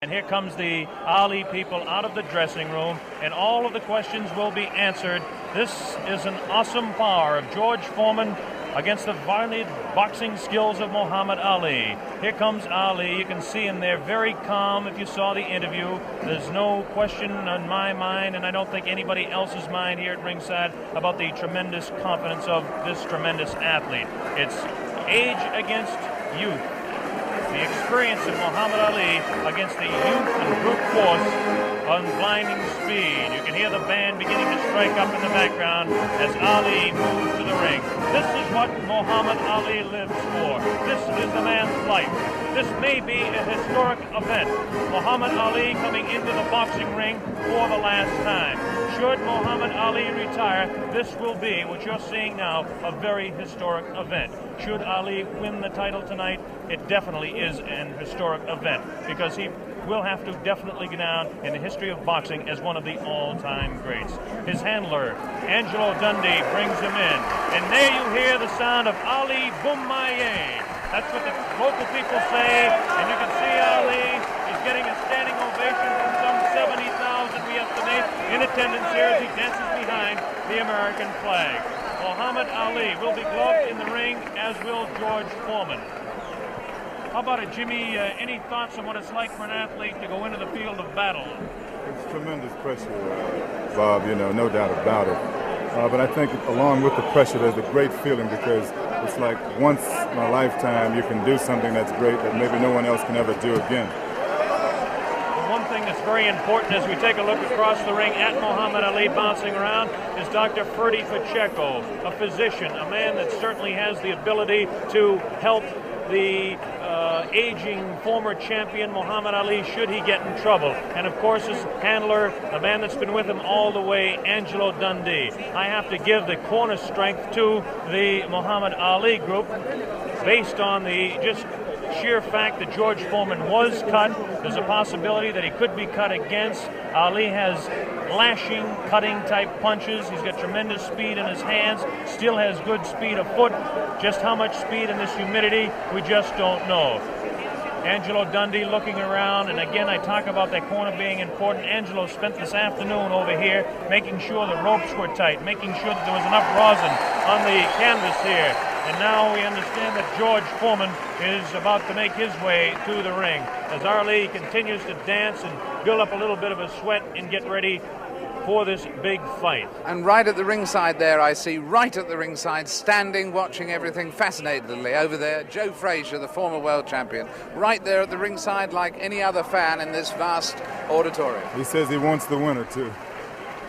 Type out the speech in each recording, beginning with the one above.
And here comes the Ali people out of the dressing room, and all of the questions will be answered. This is an awesome power of George Foreman against the varied boxing skills of Muhammad Ali. Here comes Ali. You can see him there very calm if you saw the interview. There's no question on my mind, and I don't think anybody else's mind here at ringside, about the tremendous confidence of this tremendous athlete. It's age against youth. The experience of Muhammad Ali against the youth and brute force on blinding speed. You can hear the band beginning to strike up in the background as Ali moves to the ring. This is what Muhammad Ali lives for. This is the man's life. This may be a historic event. Muhammad Ali coming into the boxing ring for the last time. Should Muhammad Ali retire, this will be, what you're seeing now, a very historic event. Should Ali win the title tonight, it definitely is an historic event, because he will have to definitely go down in the history of boxing as one of the all-time greats. His handler, Angelo Dundee, brings him in. And there you hear the sound of Ali Boumaier. That's what the local people say, and you can see Ali is getting a standing ovation from some 70,000, we estimate, in attendance here as he dances behind the American flag. Muhammad Ali will be gloved in the ring, as will George Foreman. How about it, Jimmy? Any thoughts on what it's like for an athlete to go into the field of battle? It's tremendous pressure, Bob, no doubt about it. But I think along with the pressure, there's a great feeling, because it's like once in a lifetime you can do something that's great that maybe no one else can ever do again. One thing that's very important as we take a look across the ring at Muhammad Ali bouncing around is Dr. Ferdy Pacheco, a physician, a man that certainly has the ability to help the aging former champion Muhammad Ali should he get in trouble. And of course his handler, a man that's been with him all the way, Angelo Dundee. I have to give the corner strength to the Muhammad Ali group based on the just sheer fact that George Foreman was cut. There's a possibility that he could be cut against. Ali has lashing, cutting type punches. He's got tremendous speed in his hands, still has good speed of foot. Just how much speed in this humidity, we just don't know. Angelo Dundee looking around, and again I talk about that corner being important. Angelo spent this afternoon over here making sure the ropes were tight, making sure that there was enough rosin on the canvas here. And now we understand that George Foreman is about to make his way to the ring as Ali continues to dance and build up a little bit of a sweat and get ready for this big fight. And right at the ringside there, I see right at the ringside, standing, watching everything fascinatedly over there, Joe Frazier, the former world champion, right there at the ringside like any other fan in this vast auditorium. He says he wants the winner, too.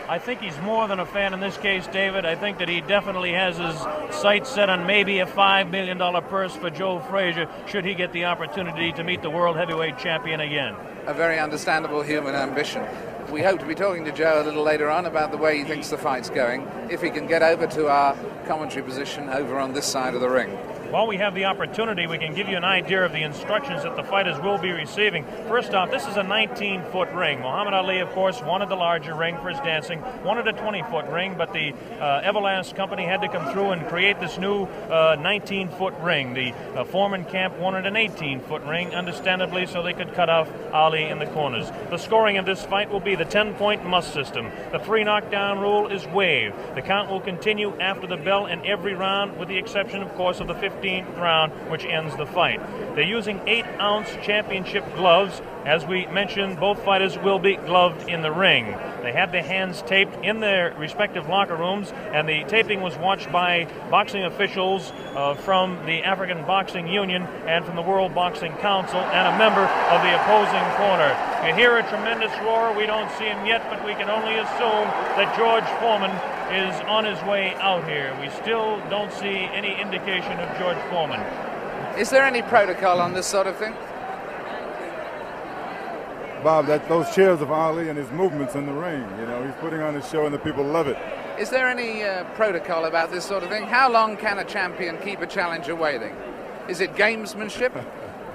I think he's more than a fan in this case, David. I think that he definitely has his sights set on maybe a $5 million purse for Joe Frazier should he get the opportunity to meet the world heavyweight champion again. A very understandable human ambition. We hope to be talking to Joe a little later on about the way he thinks the fight's going, if he can get over to our commentary position over on this side of the ring. While we have the opportunity, we can give you an idea of the instructions that the fighters will be receiving. First off, this is a 19-foot ring. Muhammad Ali, of course, wanted the larger ring for his dancing, wanted a 20-foot ring, but the Everlast company had to come through and create this new 19-foot ring. The Foreman camp wanted an 18-foot ring, understandably, so they could cut off Ali in the corners. The scoring of this fight will be the 10-point must system. The 3 knockdown rule is waived. The count will continue after the bell in every round, with the exception, of course, of the 15th round, which ends the fight. They're using 8-ounce championship gloves. As we mentioned, both fighters will be gloved in the ring. They had their hands taped in their respective locker rooms, and the taping was watched by boxing officials from the African Boxing Union and from the World Boxing Council, and a member of the opposing corner. You hear a tremendous roar. We don't see him yet, but we can only assume that George Foreman is on his way out here. We still don't see any indication of George Foreman. Is there any protocol on this sort of thing? Bob, those cheers of Ali and his movements in the ring, he's putting on a show and the people love it. Is there any protocol about this sort of thing? How long can a champion keep a challenger waiting? Is it gamesmanship?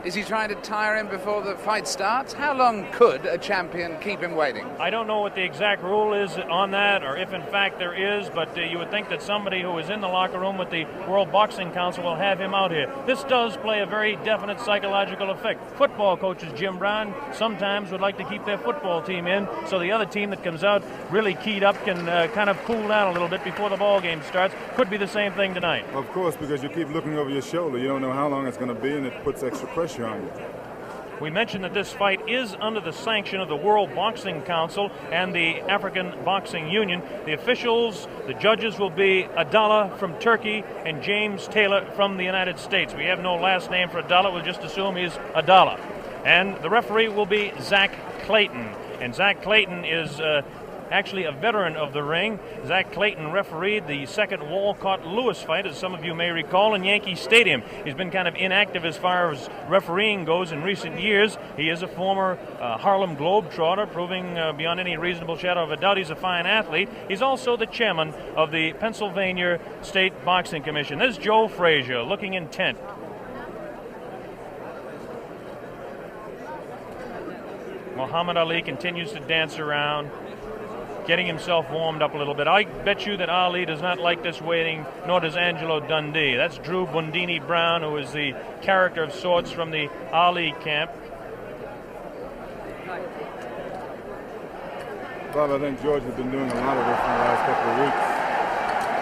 Is he trying to tire him before the fight starts? How long could a champion keep him waiting? I don't know what the exact rule is on that, or if in fact there is, but you would think that somebody who is in the locker room with the World Boxing Council will have him out here. This does play a very definite psychological effect. Football coaches, Jim Brown, sometimes would like to keep their football team in, so the other team that comes out really keyed up can kind of cool down a little bit before the ball game starts. Could be the same thing tonight. Of course, because you keep looking over your shoulder. You don't know how long it's going to be, and it puts extra pressure on you. We mentioned that this fight is under the sanction of the World Boxing Council and the African Boxing Union. The officials, the judges will be Adala from Turkey and James Taylor from the United States. We have no last name for Adala. We'll just assume he's Adala. And the referee will be Zach Clayton. And Zach Clayton is actually a veteran of the ring. Zach Clayton refereed the second Walcott-Lewis fight, as some of you may recall, in Yankee Stadium. He's been kind of inactive as far as refereeing goes in recent years. He is a former Harlem Globetrotter, proving beyond any reasonable shadow of a doubt he's a fine athlete. He's also the chairman of the Pennsylvania State Boxing Commission. This is Joe Frazier, looking intent. Muhammad Ali continues to dance around, getting himself warmed up a little bit. I bet you that Ali does not like this waiting, nor does Angelo Dundee. That's Drew Bundini Brown, who is the character of sorts from the Ali camp. Bob, I think George has been doing a lot of this in the last couple of weeks.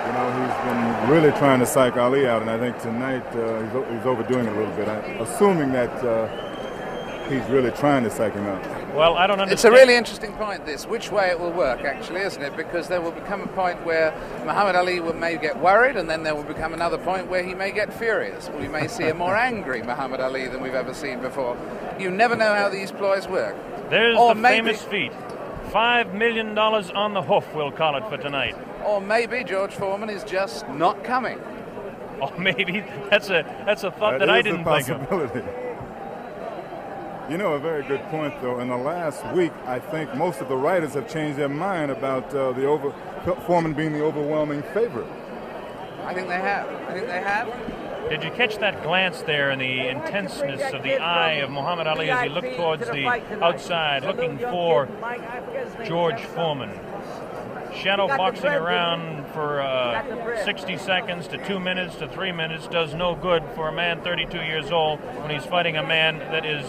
You know, he's been really trying to psych Ali out, and I think tonight he's overdoing it a little bit. Assuming that he's really trying to psych him out. Well, I don't understand. It's a really interesting point, this, which way it will work, actually, isn't it? Because there will become a point where Muhammad Ali may get worried, and then there will become another point where he may get furious. We may see a more angry Muhammad Ali than we've ever seen before. You never know how these ploys work. There's the famous feat. $5 million on the hoof, we'll call it for tonight. Or maybe George Foreman is just not coming. Or maybe that's a thought that I didn't think of. You know, a very good point, though. In the last week, I think most of the writers have changed their mind about Foreman being the overwhelming favorite. I think they have. Did you catch that glance there and the intenseness of the eye of Muhammad Ali as he looked towards the outside, looking for George Foreman? Shadow boxing around for 60 seconds to 2 minutes to 3 minutes does no good for a man 32 years old when he's fighting a man that is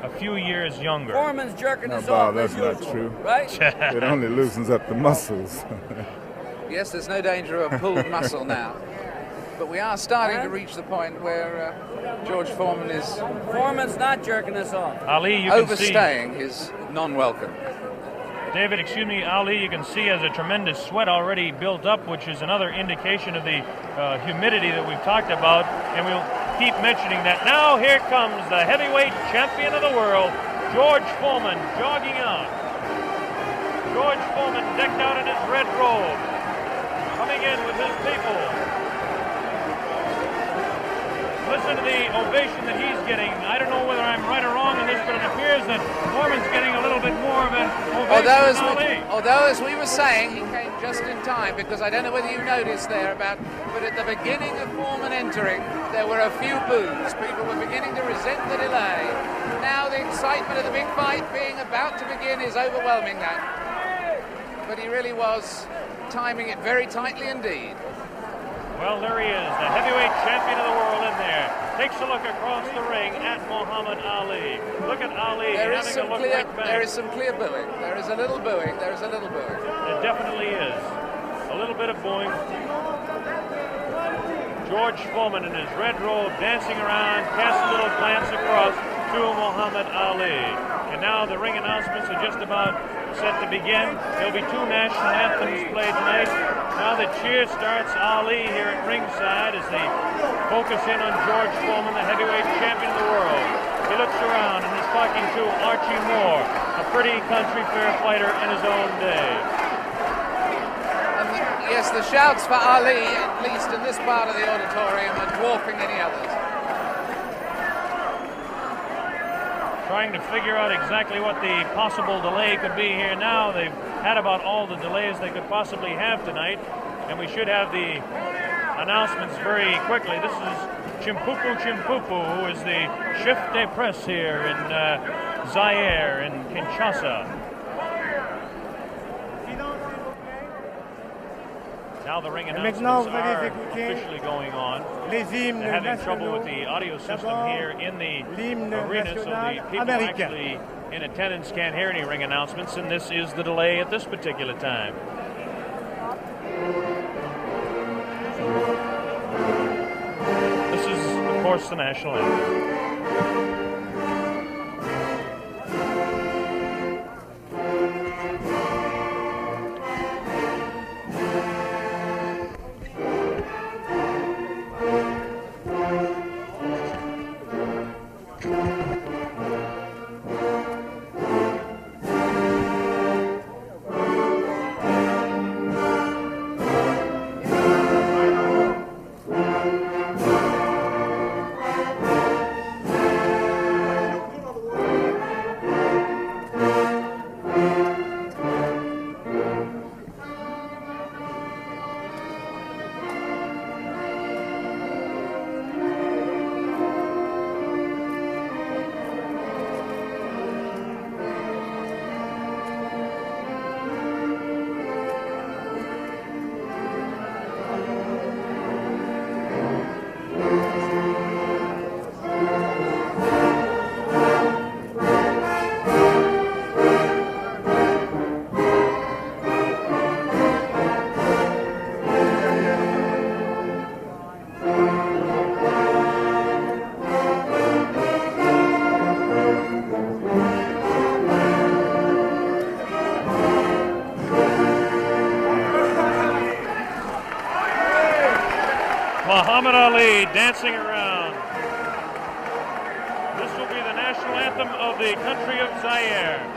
a few years younger. Foreman's jerking us Bob, off. that's not usual, true. Right? It only loosens up the muscles. Yes, there's no danger of pulled muscle now. But we are starting to reach the point where George Foreman is... Foreman's not jerking us off. Ali, you can overstaying his non-welcome. David, excuse me, Ali, you can see has a tremendous sweat already built up, which is another indication of the humidity that we've talked about, and we'll keep mentioning that. Now here comes the heavyweight champion of the world, George Foreman, jogging out. George Foreman decked out in his red robe, coming in with his people. Listen to the ovation that he's getting. I don't know whether I'm right or wrong in this, but it appears that Foreman's getting a little bit more of an ovation than Ali. Although, as we were saying, he came just in time, because I don't know whether you noticed there but at the beginning of Foreman entering, there were a few boos. People were beginning to resent the delay. Now the excitement of the big fight being about to begin is overwhelming that. But he really was timing it very tightly indeed. Well, there he is, the heavyweight champion of the world in there. Takes a look across the ring at Muhammad Ali. Look at Ali having a look right back. There is some clear booing. There is a little booing. There is a little booing. It definitely is. A little bit of booing. George Foreman in his red robe dancing around, casts a little glance across to Muhammad Ali. And now the ring announcements are just about set to begin. There'll be two national anthems played tonight. Now the cheer starts. Ali here at ringside as they focus in on George Foreman, the heavyweight champion of the world. He looks around and is talking to Archie Moore, a pretty country fair fighter in his own day. And yes, the shouts for Ali, at least in this part of the auditorium, are dwarfing any others. Trying to figure out exactly what the possible delay could be here now. They've had about all the delays they could possibly have tonight, and we should have the announcements very quickly. This is Chimpupu Chimpupu, who is the chef de presse here in Zaire and Kinshasa. Now the ring announcements are officially going on. They're having trouble with the audio system here in the arena, so the people actually in attendance can't hear any ring announcements, and this is the delay at this particular time. This is, of course, the national anthem. Muhammad Ali dancing around. This will be the national anthem of the country of Zaire.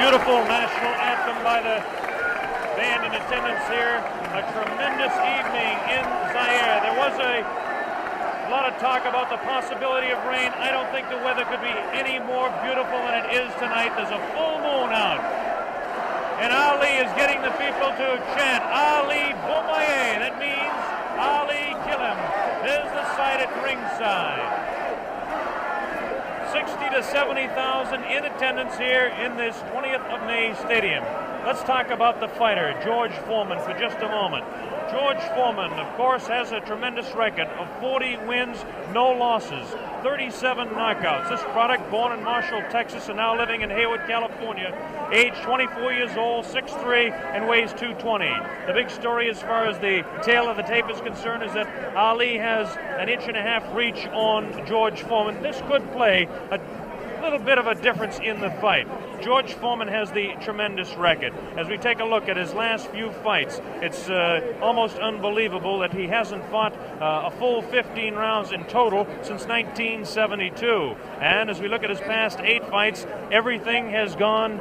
Beautiful national anthem by the band in attendance here. A tremendous evening in Zaire. There was a lot of talk about the possibility of rain. I don't think the weather could be any more beautiful than it is tonight. There's a full moon out. And Ali is getting the people to chant, Ali Bomaye. That means Ali kill him. There's the sight at ringside. 60 to 70,000 in attendance here in this 20th of May stadium. Let's talk about the fighter, George Foreman, for just a moment. George Foreman, of course, has a tremendous record of 40 wins, no losses, 37 knockouts. This product, born in Marshall, Texas, and now living in Hayward, California, age 24 years old, 6'3", and weighs 220. The big story as far as the tail of the tape is concerned is that Ali has an 1.5 inch reach on George Foreman. This could play a little bit of a difference in the fight. George Foreman has the tremendous record. As we take a look at his last few fights, it's almost unbelievable that he hasn't fought a full 15 rounds in total since 1972. And as we look at his past 8 fights, everything has gone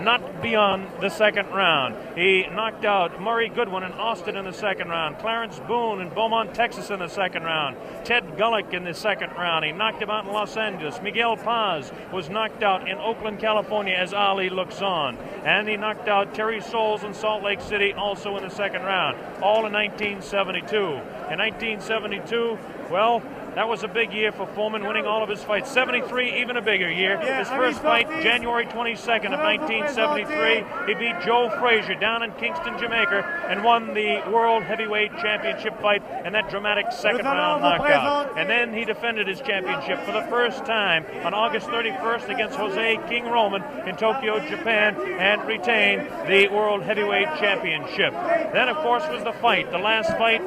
not beyond the second round. He knocked out Murray Goodwin in Austin in the second round, Clarence Boone in Beaumont, Texas in the second round, Ted Gullick in the second round. He knocked him out in Los Angeles. Miguel Paz was knocked out in Oakland, California as Ali looks on. And he knocked out Terry Souls in Salt Lake City also in the second round, all in 1972. In 1972, well, that was a big year for Foreman, winning all of his fights. 73, even a bigger year. His first fight, January 22nd of 1973, he beat Joe Frazier down in Kingston, Jamaica, and won the World Heavyweight Championship fight and that dramatic second-round knockout. And then he defended his championship for the first time on August 31st against Jose King Roman in Tokyo, Japan, and retained the World Heavyweight Championship. Then, of course, was the fight, the last fight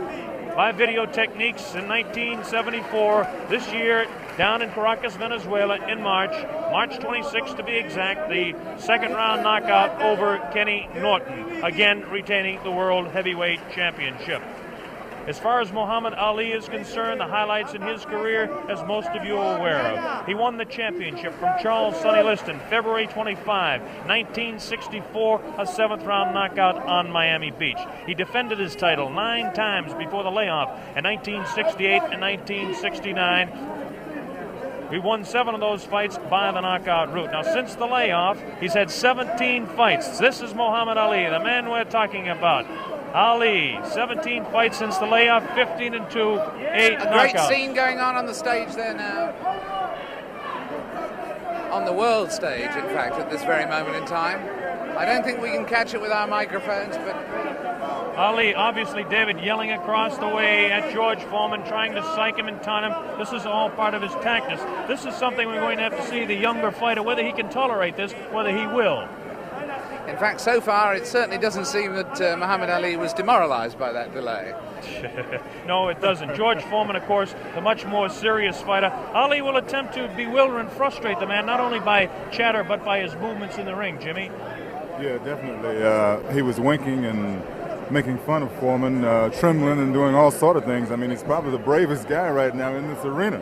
by video techniques in 1974. This year, down in Caracas, Venezuela, in March 26th to be exact, the second round knockout over Kenny Norton, again retaining the World Heavyweight Championship. As far as Muhammad Ali is concerned, the highlights in his career, as most of you are aware of. He won the championship from Charles Sonny Liston, February 25, 1964, a seventh-round knockout on Miami Beach. He defended his title 9 times before the layoff in 1968 and 1969. He won 7 of those fights by the knockout route. Now, since the layoff, he's had 17 fights. This is Muhammad Ali, the man we're talking about. Ali, 17 fights since the layoff, 15-2, 8 knockouts. A great scene going on the stage there now. On the world stage, in fact, at this very moment in time. I don't think we can catch it with our microphones, but... Ali, obviously, David, yelling across the way at George Foreman, trying to psych him and taunt him. This is all part of his tactics. This is something we're going to have to see the younger fighter, whether he can tolerate this, whether he will. In fact, so far, it certainly doesn't seem that Muhammad Ali was demoralized by that delay. No, it doesn't. George Foreman, of course, the much more serious fighter. Ali will attempt to bewilder and frustrate the man, not only by chatter, but by his movements in the ring, Jimmy. Yeah, definitely. He was winking and making fun of Foreman, trembling and doing all sort of things. I mean, he's probably the bravest guy right now in this arena.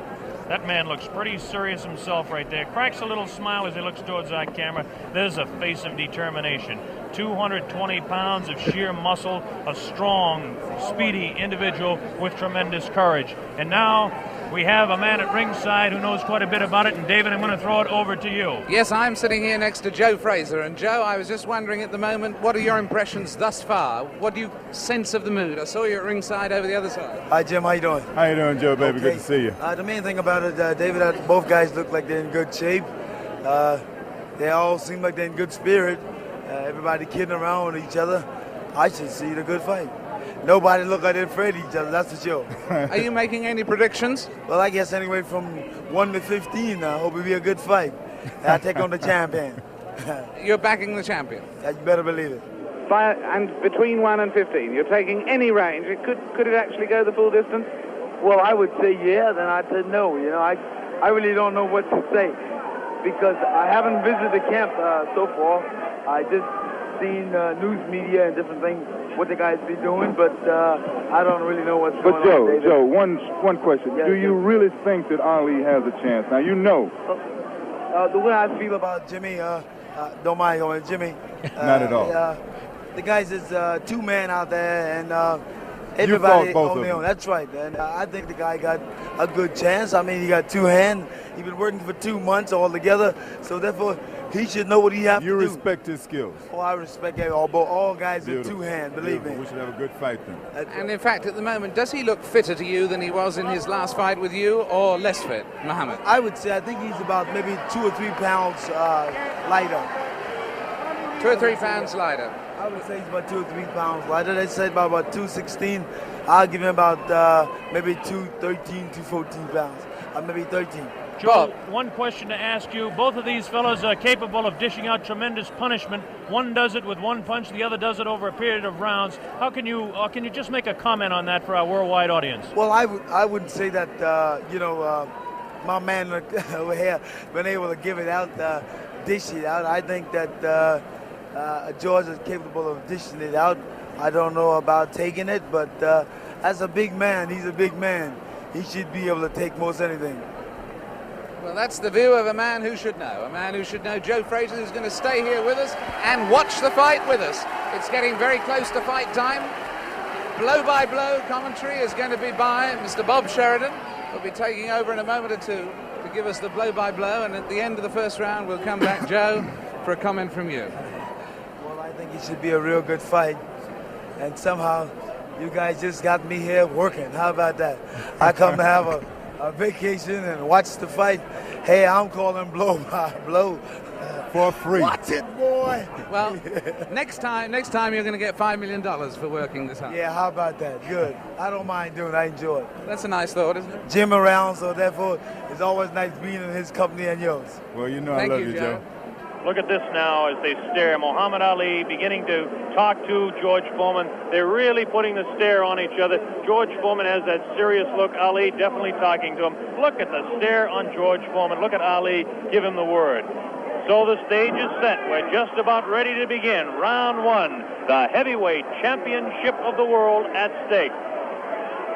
That man looks pretty serious himself right there. Cracks a little smile as he looks towards that camera. There's a face of determination. 220 pounds of sheer muscle, a strong, speedy individual with tremendous courage. And now we have a man at ringside who knows quite a bit about it. And David, I'm going to throw it over to you. Yes, I'm sitting here next to Joe Fraser. And Joe, I was just wondering at the moment, what are your impressions thus far? What do you sense of the mood? I saw you at ringside over the other side. Hi, Jim. How you doing? How you doing, Joe, baby? Okay. Good to see you. The main thing about it, David, both guys look like they're in good shape. They all seem like they're in good spirit. Everybody kidding around with each other. I should see a good fight. Nobody look like they're afraid of each other, that's for sure. Are you making any predictions? Well, I guess anyway from 1 to 15, I hope it'll be a good fight. I take on the champion. You're backing the champion? You better believe it. And between 1 and 15, you're taking any range. Could it actually go the full distance? Well, I would say yeah, then I'd say no. You know, I really don't know what to say because I haven't visited the camp so far. I just seen news media and different things, what the guys be doing, but I don't really know what's going on. But Joe, one question. Yes, Do you really think that Ali has a chance? Now, you know. The way I feel about Jimmy, don't mind going, Jimmy. Not at all. The guys is 2-man out there, and everybody on their own. That's right, and I think the guy got a good chance. I mean, he got 2 hands. He's been working for 2 months altogether, so therefore he should know what he has to do. You respect his skills. Oh, I respect all guys with 2 hands, believe me. We should have a good fight then. And in fact, at the moment, does he look fitter to you than he was in his last fight with you, or less fit, Muhammad? I would say I think he's about maybe 2 or 3 pounds lighter. 2 or 3 pounds lighter. I would say he's about 2 or 3 pounds lighter. They say about 216. I'll give him about maybe 213, 214 pounds. Maybe 13. Joe, one question to ask you. Both of these fellows are capable of dishing out tremendous punishment. One does it with 1 punch, the other does it over a period of rounds. How can you just make a comment on that for our worldwide audience? Well, I wouldn't say that, my man over here been able to give it out, dish it out. I think that George is capable of dishing it out. I don't know about taking it, but as a big man, he's a big man. He should be able to take most anything. Well, that's the view of a man who should know. A man who should know. Joe Frazier, who's going to stay here with us and watch the fight with us. It's getting very close to fight time. Blow-by-blow commentary is going to be by Mr. Bob Sheridan. We'll be taking over in a moment or two to give us the blow-by-blow, and at the end of the first round, we'll come back, Joe, for a comment from you. Well, I think it should be a real good fight, and somehow you guys just got me here working. How about that? I come to have a vacation and watch the fight. Hey, I'm calling blow-by-blow. For free. Watch it, boy. Well, next time you're going to get $5 million for working this hard. Yeah, how about that? Good. I don't mind doing it. I enjoy it. That's a nice thought, isn't it? Jim around, so therefore it's always nice being in his company and yours. Well, you know Thank I love you, you, Joe. Look at this now as they stare. Muhammad Ali beginning to talk to George Foreman. They're really putting the stare on each other. George Foreman has that serious look. Ali definitely talking to him. Look at the stare on George Foreman. Look at Ali give him the word. So the stage is set. We're just about ready to begin. Round one, the heavyweight championship of the world at stake.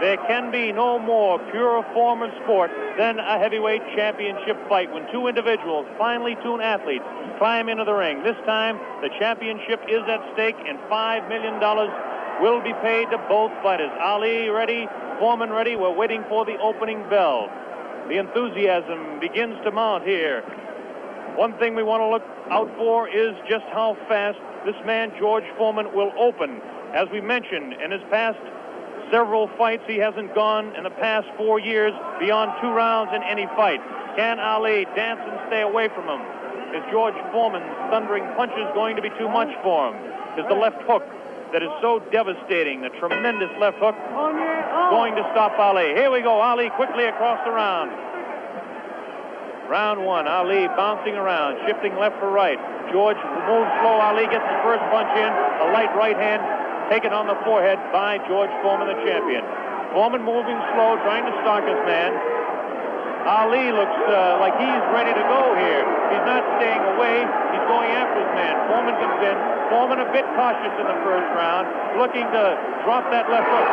There can be no more pure form of sport than a heavyweight championship fight when two individuals, finely tuned athletes, climb into the ring. This time, the championship is at stake, and $5 million will be paid to both fighters. Ali ready, Foreman ready. We're waiting for the opening bell. The enthusiasm begins to mount here. One thing we want to look out for is just how fast this man, George Foreman, will open. As we mentioned, in his past several fights, he hasn't gone in the past 4 years beyond 2 rounds in any fight. Can Ali dance and stay away from him? Is George Foreman's thundering punches going to be too much for him? Is the left hook that is so devastating, the tremendous left hook, going to stop Ali? Here we go, Ali quickly across the round. Round one, Ali bouncing around, shifting left for right. George moves slow. Ali gets the first punch in. A light right hand taken on the forehead by George Foreman, the champion. Foreman moving slow, trying to stalk his man. Ali looks like he's ready to go here. He's not staying away. He's going after his man. Foreman comes in. Foreman a bit cautious in the first round, looking to drop that left hook.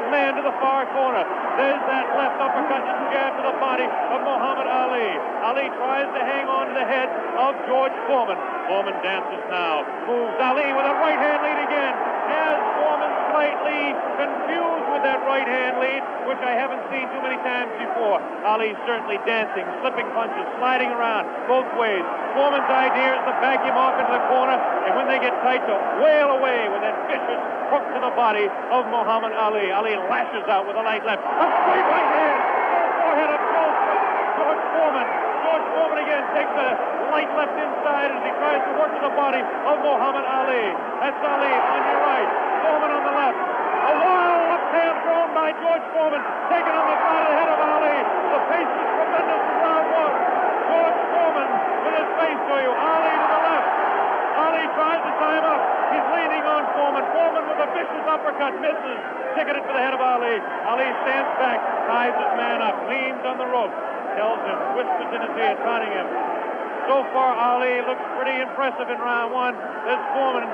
Man to the far corner. There's that left uppercut and jab to the body of Muhammad Ali. Ali tries to hang on to the head of George Foreman. Foreman dances now. Moves Ali with a right hand lead again. Has Foreman slightly confused with that right hand lead, which I haven't seen too many times before. Ali certainly dancing, slipping punches, sliding around both ways. Foreman's idea is to back him off into the corner, and when they get tight, to wail away with that vicious hook to the body of Muhammad Ali. Ali lashes out with a light left. A straight right hand. Forehead of George Foreman. George Foreman again takes a light left inside as he tries to work to the body of Muhammad Ali. That's Ali on your right. Foreman on the left. A wild left hand thrown by George Foreman. Taken on the side of the head of Ali. The pace is tremendous in round one. George Foreman with his face to you. Ali to the left. Ali tries to tie him up. He's leaning on Foreman. Foreman with a vicious uppercut. Misses. Ticketed to the head of Ali. Ali stands back. Ties his man up. Leans on the rope. Tells him. Whispers in his ear. Taunting him. So far, Ali looks pretty impressive in round one. This Foreman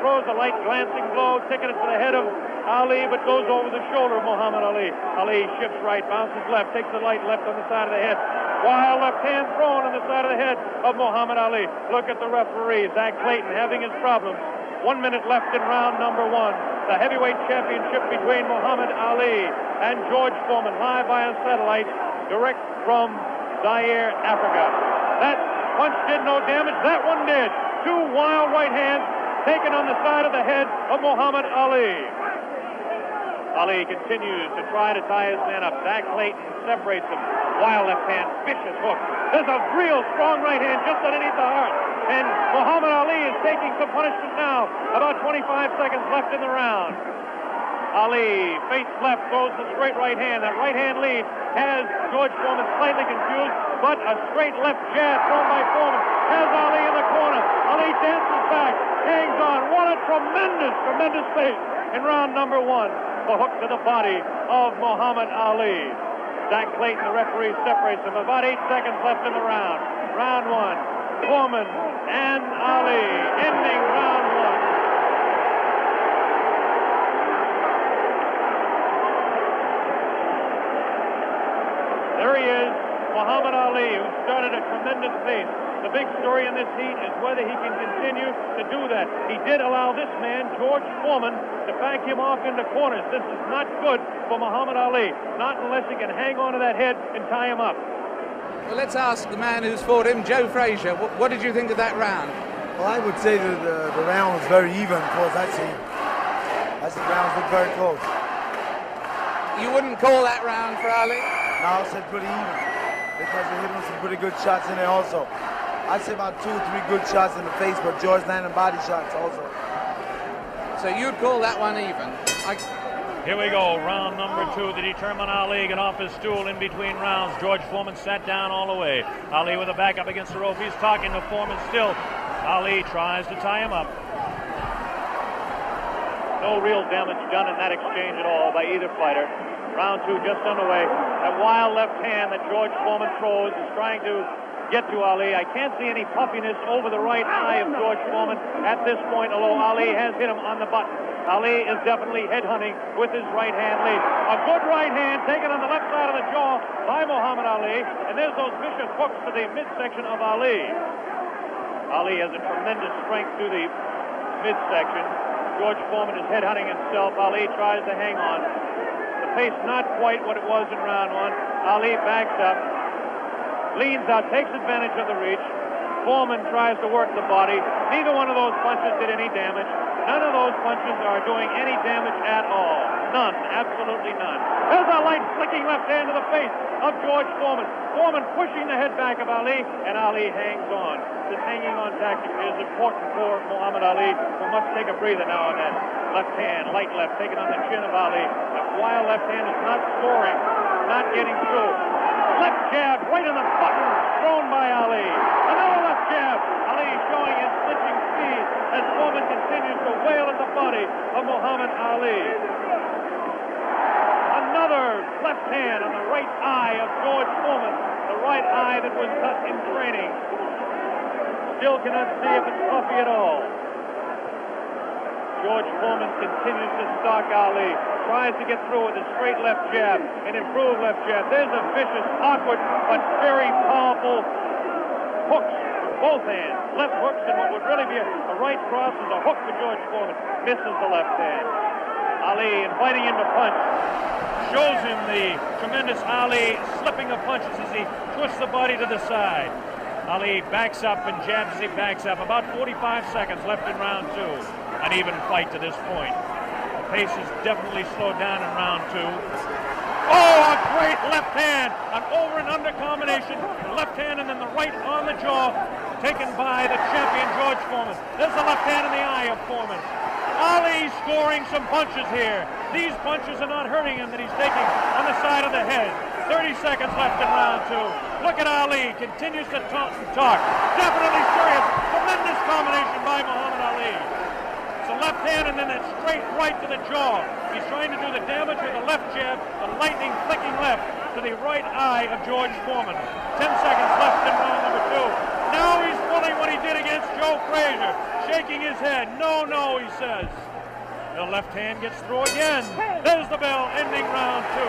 throws a light glancing blow. Ticketed to the head of Ali, but goes over the shoulder of Muhammad Ali. Ali shifts right. Bounces left. Takes the light left on the side of the head. Wild left hand thrown on the side of the head of Muhammad Ali. Look at the referee, Zach Clayton, having his problems. 1 minute left in round number one. The heavyweight championship between Muhammad Ali and George Foreman, live via satellite, direct from Zaire, Africa. That punch did no damage. That one did. 2 wild right hands taken on the side of the head of Muhammad Ali. Ali continues to try to tie his man up. Zach Clayton separates him. Wild left hand, vicious hook. There's a real strong right hand just underneath the heart. And Muhammad Ali is taking some punishment now. About 25 seconds left in the round. Ali feints left, throws the straight right hand. That right hand lead has George Foreman slightly confused, but a straight left jab thrown by Foreman has Ali in the corner. Ali dances back, hangs on. What a tremendous, tremendous pace in round number one. The hook to the body of Muhammad Ali. Zach Clayton, the referee, separates them. About 8 seconds left in the round. Round one. Foreman and Ali ending round one. Muhammad Ali, who started a tremendous pace. The big story in this heat is whether he can continue to do that. He did allow this man, George Foreman, to back him off into corners. This is not good for Muhammad Ali, not unless he can hang on to that head and tie him up. Well, let's ask the man who's fought him, Joe Frazier. What did you think of that round? Well, I would say that the round was very even, of course. I see the rounds look very close. You wouldn't call that round for Ali? No, I said pretty even, because he hit him some pretty good shots in there also. I'd say about 2 or 3 good shots in the face, but George landed body shots also. So you'd call that one even? Here we go, round number 2 to determine Ali. Get off his stool in between rounds. George Foreman sat down all the way. Ali with a back up against the rope. He's talking to Foreman still. Ali tries to tie him up. No real damage done in that exchange at all by either fighter. Round 2 just underway. That wild left hand that George Foreman throws is trying to get to Ali. I can't see any puffiness over the right eye of George Foreman at this point, although Ali has hit him on the button. Ali is definitely headhunting with his right hand lead. A good right hand taken on the left side of the jaw by Muhammad Ali, and there's those vicious hooks to the midsection of Ali. Ali has a tremendous strength through the midsection. George Foreman is headhunting himself. Ali tries to hang on. The pace not quite what it was in round 1. Ali backs up, leans out, takes advantage of the reach. Foreman tries to work the body. Neither one of those punches did any damage. None of those punches are doing any damage at all. None, absolutely none. There's a light flicking left hand to the face of George Foreman. Foreman pushing the head back of Ali, and Ali hangs on. This hanging on tactic is important for Muhammad Ali, who must take a breather now and then. Left hand, light left, taken on the chin of Ali. That wild left hand is not scoring, not getting through. Left jab right in the button, thrown by Ali. Another left jab. Ali showing his slipping speed as Foreman continues to wail at the body of Muhammad Ali. Another left hand on the right eye of George Foreman, the right eye that was cut in training. Still cannot see if it's puffy at all. George Foreman continues to stalk Ali, tries to get through with a straight left jab, an improved left jab. There's a vicious, awkward, but very powerful hooks with both hands. Left hooks, and what would really be a right cross is a hook for George Foreman. Misses the left hand. Ali inviting him to punch. Shows him the tremendous Ali slipping of punches as he twists the body to the side. Ali backs up and jabs as he backs up. About 45 seconds left in round 2. An even fight to this point. The pace is definitely slowed down in round 2. Oh, a great left hand! An over and under combination. The left hand and then the right on the jaw. Taken by the champion, George Foreman. There's the left hand in the eye of Foreman. Ali scoring some punches here. These punches are not hurting him that he's taking on the side of the head. 30 seconds left in round 2. Look at Ali. Continues to talk and talk. Definitely serious. Tremendous combination by Muhammad Ali. It's a left hand and then that straight right to the jaw. He's trying to do the damage with the left jab, the lightning flicking left to the right eye of George Foreman. 10 seconds left in round number 2. Now he's pulling what he did against Joe Frazier. Shaking his head. No, no, he says. The left hand gets through again. There's the bell, ending round 2.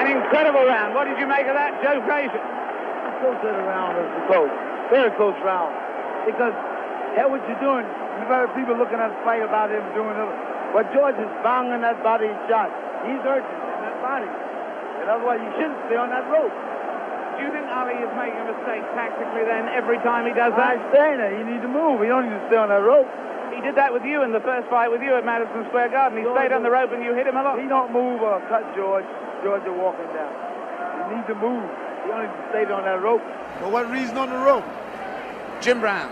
An incredible round. What did you make of that, Joe Frazier? Close to the round is close. Very close round. Because, hell, what you're doing, you've heard people looking at the fight about him doing it. But George is banging that body shot. He's hurting in that body. And otherwise, you shouldn't stay on that rope. Do you think Ali is making a mistake tactically then every time he does that? I'm saying that. You need to move. You don't need to stay on that rope. He did that with you in the first fight with you at Madison Square Garden. He stayed on the rope and you hit him a lot. He don't move or cut George. George is walking down. You need to move. You don't need to stay on that rope. For what reason on the rope? Jim Brown.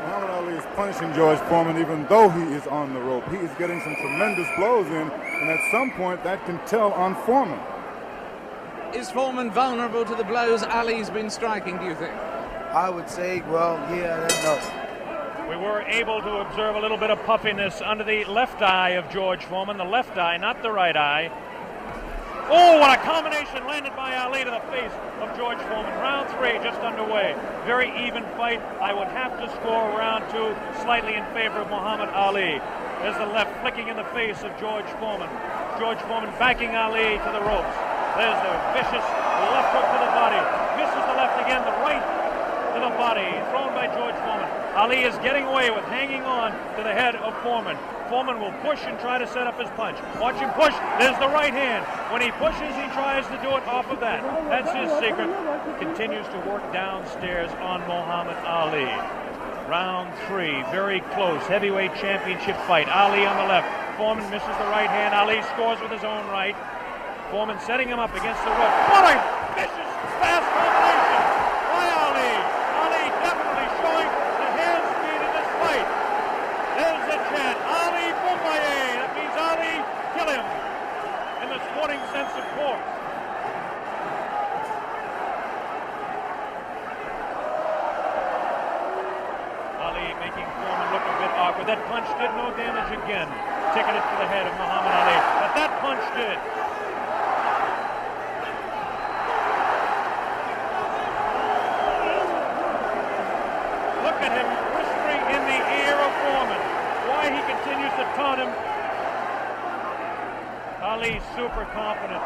Muhammad Ali is punishing George Foreman even though he is on the rope. He is getting some tremendous blows in, and at some point that can tell on Foreman. Is Foreman vulnerable to the blows Ali's been striking, do you think? I would say, well, yeah, no. We were able to observe a little bit of puffiness under the left eye of George Foreman. The left eye, not the right eye. Oh, what a combination landed by Ali to the face of George Foreman. Round 3 just underway. Very even fight. I would have to score round 2 slightly in favor of Muhammad Ali. There's the left flicking in the face of George Foreman. George Foreman backing Ali to the ropes. There's the vicious left hook to the body. Misses the left again, the right to the body, thrown by George Foreman. Ali is getting away with hanging on to the head of Foreman. Foreman will push and try to set up his punch. Watch him push. There's the right hand. When he pushes, he tries to do it off of that. That's his secret. Continues to work downstairs on Muhammad Ali. Round 3, very close, heavyweight championship fight. Ali on the left. Foreman misses the right hand. Ali scores with his own right. Foreman setting him up against the rope. What a vicious, fast combination by Ali. Ali definitely showing the hand speed in this fight. There's the chant. Ali Bumbaye. That means Ali, kill him. In the sporting sense, of course. Ali making Foreman look a bit awkward. That punch did no damage again. Ticketed to the head of Muhammad Ali. But that punch did. Look at him whispering in the ear of Foreman. Why he continues to taunt him. Ali super confident.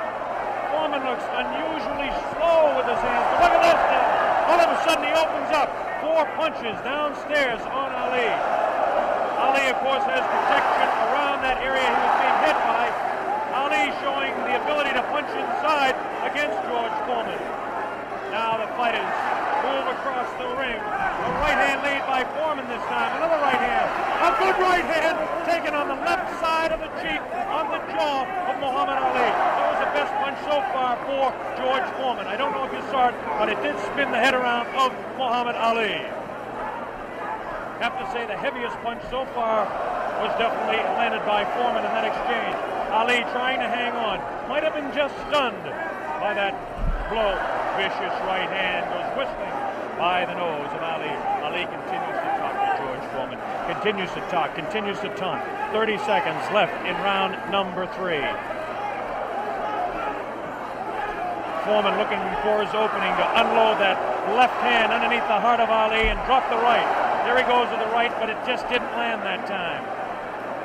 Foreman looks unusually slow with his hands. But look at this now. All of a sudden he opens up. 4 punches downstairs on Ali. Ali, of course, has protection around that area he was being hit by. Ali showing the ability to punch inside against George Foreman. Now the fighters move across the ring. A right hand lead by Foreman this time. Another right hand. A good right hand taken on the left side of the cheek, on the jaw of Muhammad Ali. That was the best punch so far for George Foreman. I don't know if you saw it, but it did spin the head around of Muhammad Ali. Have to say the heaviest punch so far was definitely landed by Foreman in that exchange. Ali trying to hang on. Might have been just stunned by that blow. Vicious right hand goes whistling by the nose of Ali. Ali continues to talk to George Foreman. Continues to talk, continues to taunt. 30 seconds left in round number 3. Foreman looking for his opening to unload that left hand underneath the heart of Ali and drop the right. There he goes with the right, but it just didn't land that time.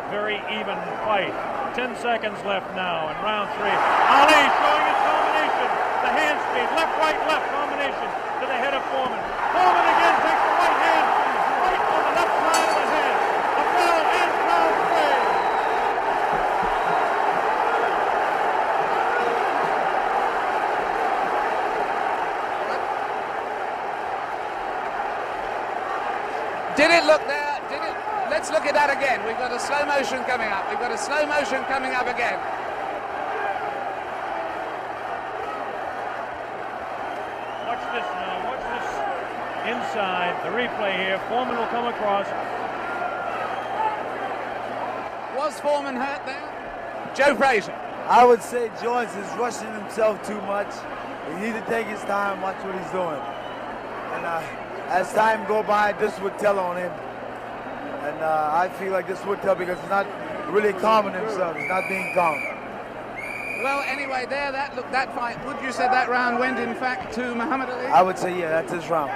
Very even fight. 10 seconds left now in round 3. Ali showing his combination. The hand speed, left combination to the head of Foreman. Foreman again takes the right hand, right on the left side of the head. A foul in round 3. Did it look there? Did it? Let's look at that again. We've got a slow motion coming up. We've got a slow motion coming up again. Watch this now. Watch this inside. The replay here. Foreman will come across. Was Foreman hurt there? Joe Frazier. I would say George is rushing himself too much. He needs to take his time, watch what he's doing. And as time go by, this would tell on him. And I feel like this would tell because he's not really calming himself. He's not being calm. Well, anyway, there, that fight, would you say that round went, in fact, to Muhammad Ali? I would say, yeah, that's his round.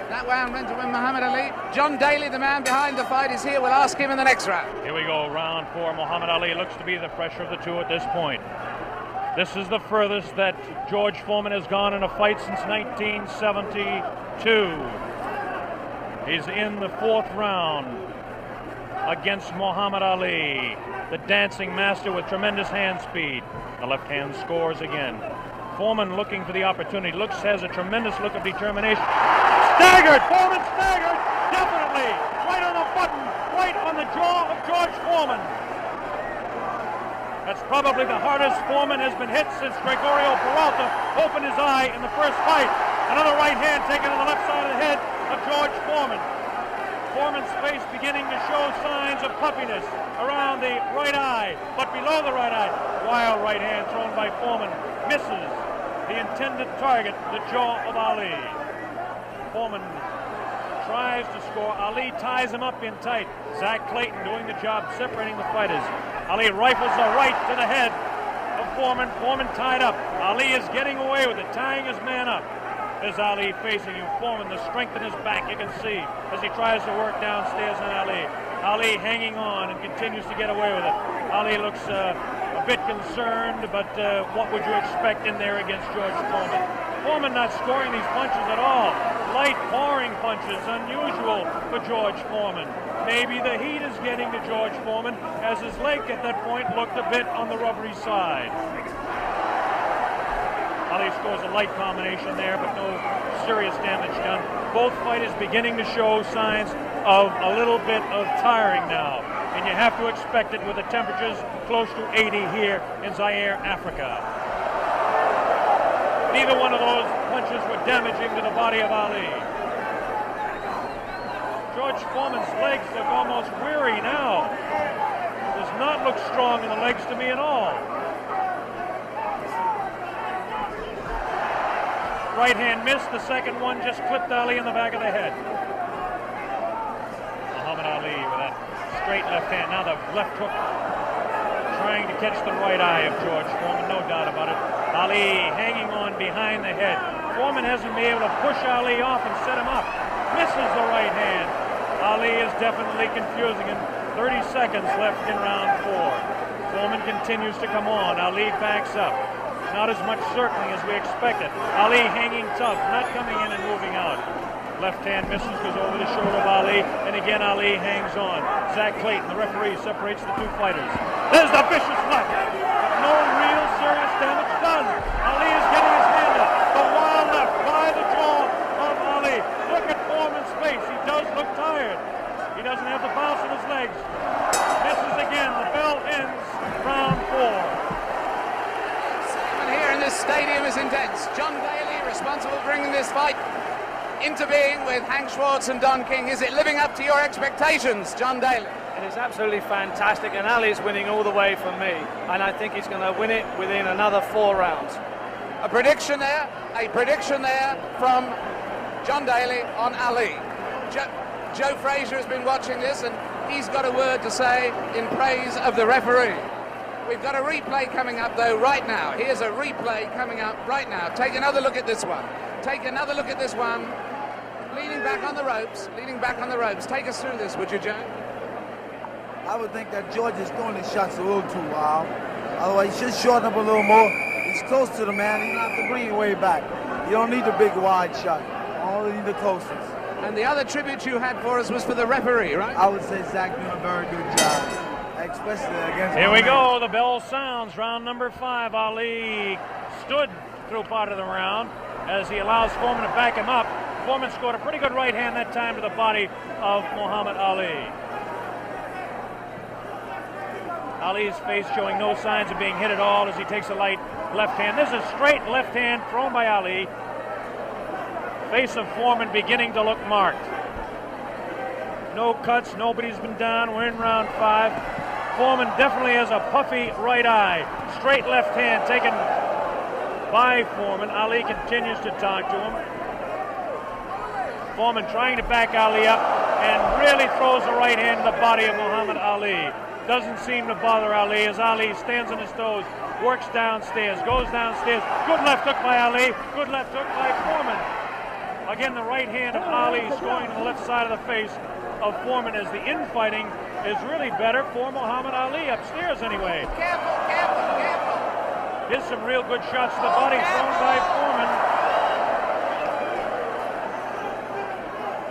That round went to Muhammad Ali. John Daly, the man behind the fight, is here. We'll ask him in the next round. Here we go, round 4. Muhammad Ali looks to be the fresher of the two at this point. This is the furthest that George Foreman has gone in a fight since 1972. He's in the 4th round against Muhammad Ali, the dancing master with tremendous hand speed. The left hand scores again. Foreman looking for the opportunity. Has a tremendous look of determination. Staggered! Foreman staggered! Definitely! Right on the button! Right on the jaw of George Foreman. That's probably the hardest Foreman has been hit since Gregorio Peralta opened his eye in the first fight. Another right hand taken on the left side of the head of George Foreman. Foreman's face beginning to show signs of puffiness around the right eye, but below the right eye. Wild right hand thrown by Foreman. Misses the intended target, the jaw of Ali. Foreman tries to score. Ali ties him up in tight. Zach Clayton doing the job, separating the fighters. Ali rifles the right to the head of Foreman. Foreman tied up. Ali is getting away with it, tying his man up. There's Ali facing him. Foreman, the strength in his back you can see as he tries to work downstairs on Ali. Ali hanging on and continues to get away with it. Ali looks a bit concerned, but what would you expect in there against George Foreman? Foreman not scoring these punches at all. Light pouring punches, unusual for George Foreman. Maybe the heat is getting to George Foreman, as his leg at that point looked a bit on the rubbery side. Ali scores a light combination there, but no serious damage done. Both fighters beginning to show signs of a little bit of tiring now, and you have to expect it with the temperatures close to 80 here in Zaire, Africa. Neither one of those punches were damaging to the body of Ali. George Foreman's legs look almost weary now. Does not look strong in the legs to me at all. Right hand missed, the second one just clipped Ali in the back of the head. Muhammad Ali with that straight left hand. Now the left hook trying to catch the right eye of George Foreman, no doubt about it. Ali hanging on behind the head. Foreman hasn't been able to push Ali off and set him up. Misses the right hand. Ali is definitely confusing him. 30 seconds left in round 4. Foreman continues to come on. Ali backs up. Not as much circling as we expected. Ali hanging tough, not coming in and moving out. Left hand misses, goes over the shoulder of Ali, and again Ali hangs on. Zach Clayton, the referee, separates the two fighters. There's the vicious left. No real serious damage done. Ali is getting his hand up. The wild left by the jaw of Ali. Look at Foreman's face. He does look tired. He doesn't have the bounce in his legs. Misses again. The bell ends round 4. Here in this stadium is intense. John Daly, responsible for bringing this fight into being with Hank Schwartz and Don King. Is it living up to your expectations, John Daly? It is absolutely fantastic, and Ali's winning all the way for me, and I think he's going to win it within another 4 rounds. A prediction there from John Daly on Ali. Joe Frazier has been watching this, and he's got a word to say in praise of the referee. We've got a replay coming up, though, right now. Here's a replay coming up right now. Take another look at this one. Take another look at this one. Leaning back on the ropes. Leaning back on the ropes. Take us through this, would you, Joe? I would think that George is throwing his shots a little too wild. Otherwise, he should shorten up a little more. He's close to the man. He don't have to bring it way back. You don't need the big wide shot. Only need the closest. And the other tribute you had for us was for the referee, right? I would say Zach doing a very good job. Especially against Here we go. The bell sounds. Round number 5. Ali stood through part of the round as he allows Foreman to back him up. Foreman scored a pretty good right hand that time to the body of Muhammad Ali. Ali's face showing no signs of being hit at all as he takes a light left hand. This is a straight left hand thrown by Ali. Face of Foreman beginning to look marked. No cuts. Nobody's been down. We're in round 5. Foreman definitely has a puffy right eye. Straight left hand taken by Foreman. Ali continues to talk to him. Foreman trying to back Ali up and really throws the right hand to the body of Muhammad Ali. Doesn't seem to bother Ali as Ali stands on his toes, works downstairs, goes downstairs. Good left hook by Ali. Good left hook by Foreman. Again, the right hand of Ali is going to the left side of the face of Foreman as the infighting is really better for Muhammad Ali, upstairs anyway. Careful, careful, careful. Here's some real good shots to the body thrown by Foreman.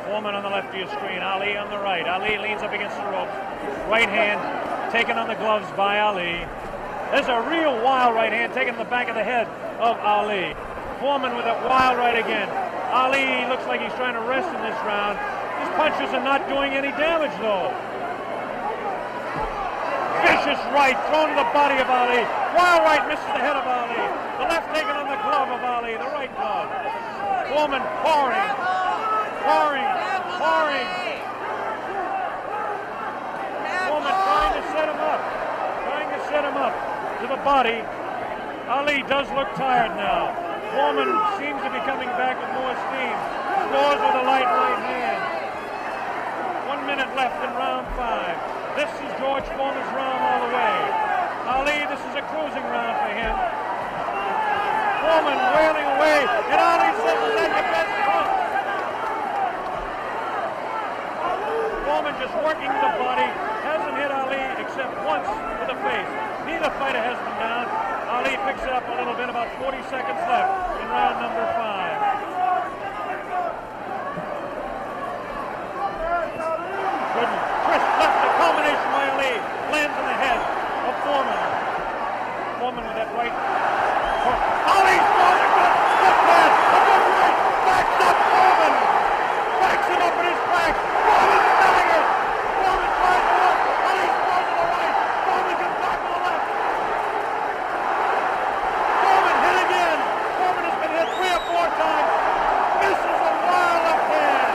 Foreman on the left of your screen, Ali on the right. Ali leans up against the ropes. Right hand taken on the gloves by Ali. There's a real wild right hand taken in the back of the head of Ali. Foreman with a wild right again. Ali looks like he's trying to rest in this round. His punches are not doing any damage, though. Vicious right thrown to the body of Ali. Wild right misses the head of Ali. The left taken on the glove of Ali, the right glove. Foreman pouring. Foreman trying to set him up to the body. Ali does look tired now. Foreman seems to be coming back with more steam. Scores with a light right hand. 1 minute left in round 5. This is George Foreman's round all the way. Ali, this is a cruising round for him. Foreman wailing away, and Ali says, "Is that your best punch?" Foreman just is working the body, hasn't hit Ali except once with the face. Neither fighter has been down. Ali picks it up a little bit, about 40 seconds left in round number 5. Good crisp left, the combination by Ali, lands in the head of Foreman. Foreman with that right. Ali's throwing a good left hand, a good right, backs up Foreman. Backs him up in his back. Foreman staggered. Foreman tries to look. Ali's thrown to the right. Foreman comes back to the left. Foreman hit again. Foreman has been hit 3 or 4 times. Misses a wild left hand.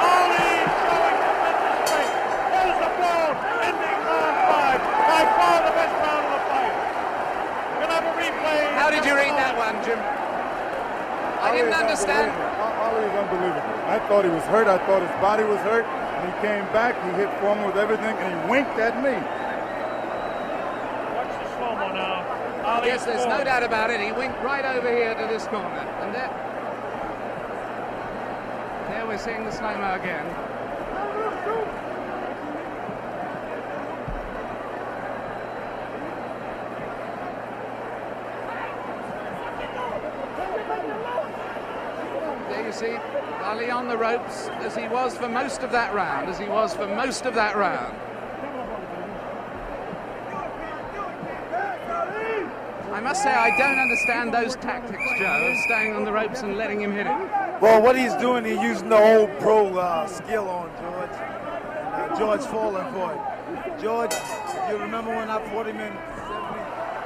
Ali showing tremendous strength. There's the blow, ending round 5. By far the best round of the fight. We'll have a replay. How did you read that one, Jim? I didn't understand. Ali is unbelievable. I thought he was hurt. I thought his body was hurt. And he came back. He hit Foreman with everything, and he winked at me. Watch the slow-mo now. Ali Yes, there's no doubt about it. He winked right over here to this corner. And there we're seeing the slow-mo again. There you see Ali on the ropes as he was for most of that round, I must say I don't understand those tactics, Joe, of staying on the ropes and letting him hit it. Well, what he's doing, he's using the old pro skill on George. And George falling for it. George, you remember when I fought him in 70?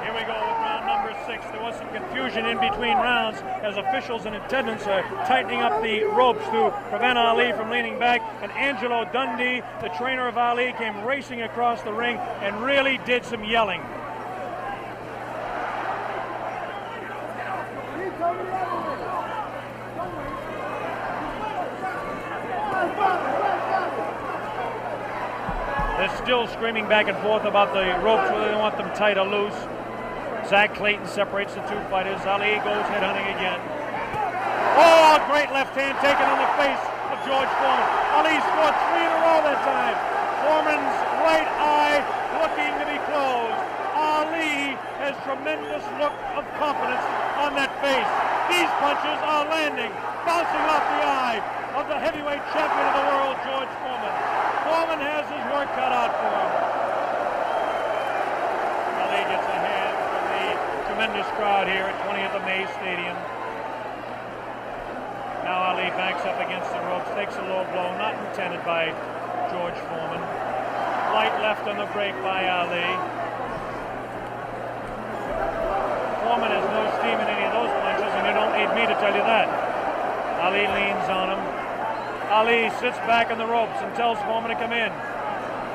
Here we go with round number 6. There was some confusion in between rounds as officials in attendance are tightening up the ropes to prevent Ali from leaning back. And Angelo Dundee, the trainer of Ali, came racing across the ring and really did some yelling. They're still screaming back and forth about the ropes, whether they want them tight or loose. Zach Clayton separates the 2 fighters. Ali goes headhunting again. Oh, great left hand taken on the face of George Foreman. Ali scored 3 in a row that time. Foreman's right eye looking to be closed. Ali has tremendous look of confidence on that face. These punches are landing, bouncing off the eye of the heavyweight champion of the world, George Foreman. Foreman has his work cut out for him. Ali gets a hand from the tremendous crowd here at 20th of May Stadium. Now Ali backs up against the ropes, takes a low blow, not intended by George Foreman. Light left on the break by Ali. Foreman has no steam in any of those punches, and you don't need me to tell you that. Ali leans on him. Ali sits back on the ropes and tells Foreman to come in.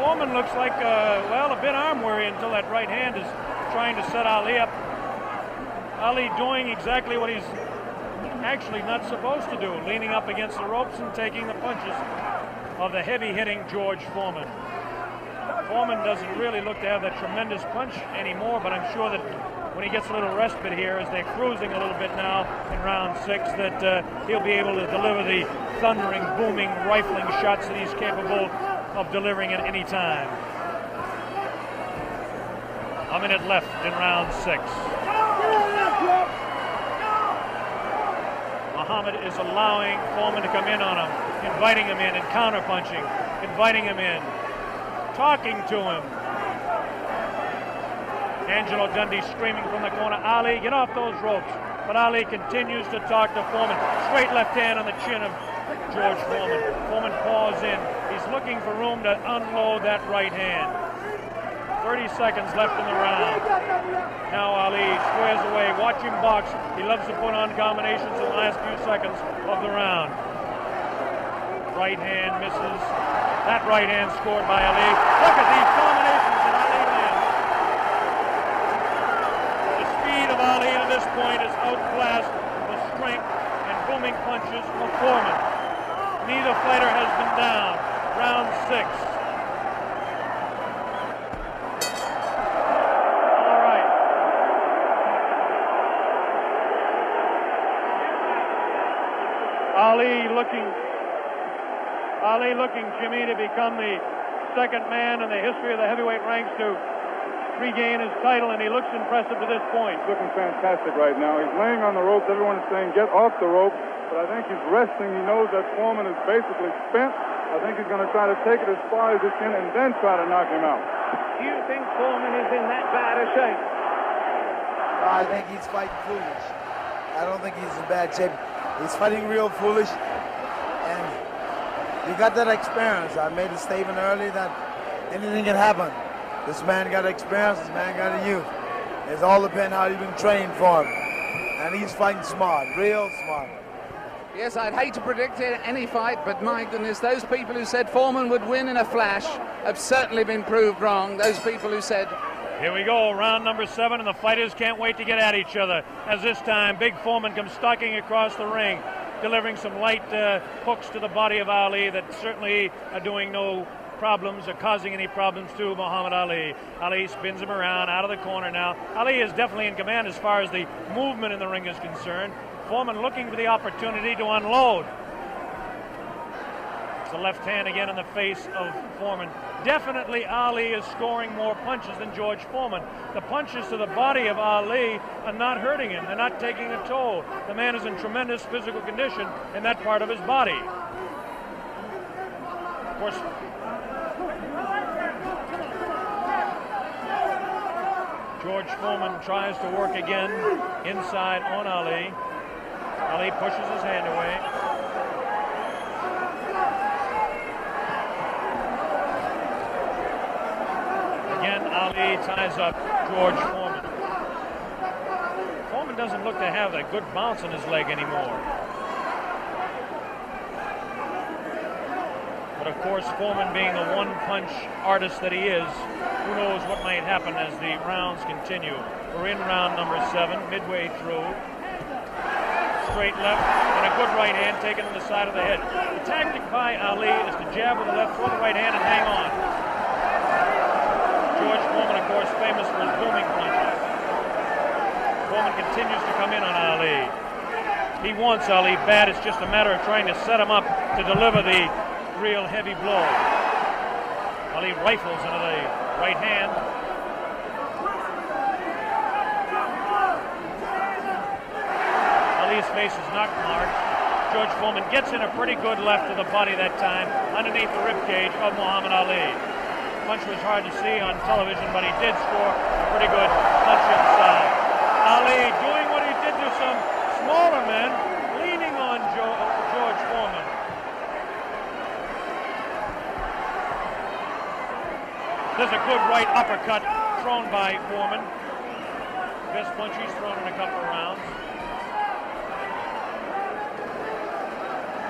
Foreman looks like, well, a bit arm weary until that right hand is trying to set Ali up. Ali doing exactly what he's actually not supposed to do, leaning up against the ropes and taking the punches of the heavy-hitting George Foreman. Foreman doesn't really look to have that tremendous punch anymore, but I'm sure that when he gets a little respite here, as they're cruising a little bit now in round 6, that he'll be able to deliver the thundering, booming, rifling shots that he's capable of delivering at any time. A minute left in round 6. Muhammad is allowing Foreman to come in on him, inviting him in and counter-punching, inviting him in, talking to him. Angelo Dundee screaming from the corner, Ali, get off those ropes. But Ali continues to talk to Foreman. Straight left hand on the chin of George Foreman. Foreman paws in. He's looking for room to unload that right hand. 30 seconds left in the round. Now Ali squares away. Watch him box. He loves to put on combinations in the last few seconds of the round. Right hand misses. That right hand scored by Ali. Look at these combinations that Ali lands. The speed of Ali to this point is outclassed the strength and booming punches of Foreman. Neither fighter has been down. Round 6. All right. Ali looking Ali looking, Jimmy, to become the second man in the history of the heavyweight ranks to regain his title, and he looks impressive to this point. He's looking fantastic right now. He's laying on the ropes. Everyone is saying, get off the rope. But I think he's resting. He knows that Foreman is basically spent. I think he's going to try to take it as far as he can and then try to knock him out. Do you think Foreman is in that bad a shape? I think he's fighting foolish. I don't think he's in bad shape. He's fighting real foolish. And he got that experience. I made a statement earlier that anything can happen. This man got experience, this man got a youth. It's all depends how you've been trained for him. And he's fighting smart, real smart. Yes, I'd hate to predict any fight, but my goodness, those people who said Foreman would win in a flash have certainly been proved wrong. Those people who said... Here we go, round number 7, and the fighters can't wait to get at each other. As this time, Big Foreman comes stalking across the ring, delivering some light hooks to the body of Ali that certainly are doing no problems or causing any problems to Muhammad Ali. Ali spins him around out of the corner now. Ali is definitely in command as far as the movement in the ring is concerned. Foreman looking for the opportunity to unload. It's the left hand again in the face of Foreman. Definitely Ali is scoring more punches than George Foreman. The punches to the body of Ali are not hurting him. They're not taking a toll. The man is in tremendous physical condition in that part of his body. Of course, George Foreman tries to work again inside on Ali. Ali pushes his hand away. Again, Ali ties up George Foreman. Foreman doesn't look to have that good bounce in his leg anymore. But of course, Foreman being the one-punch artist that he is, who knows what might happen as the rounds continue. We're in round number 7, midway through. Straight left and a good right hand taken on the side of the head. The tactic by Ali is to jab with the left, throw the right hand, and hang on. George Foreman, of course, famous for his booming punches. Foreman continues to come in on Ali. He wants Ali bad. It's just a matter of trying to set him up to deliver the real heavy blow. Ali rifles into the right hand. Ali's face is not marked. George Foreman gets in a pretty good left to the body that time, underneath the ribcage of Muhammad Ali. The punch was hard to see on television, but he did score a pretty good punch inside. Ali doing what he did to some smaller men, leaning on George Foreman. There's a good right uppercut thrown by Foreman. Best punch he's thrown in a couple of rounds.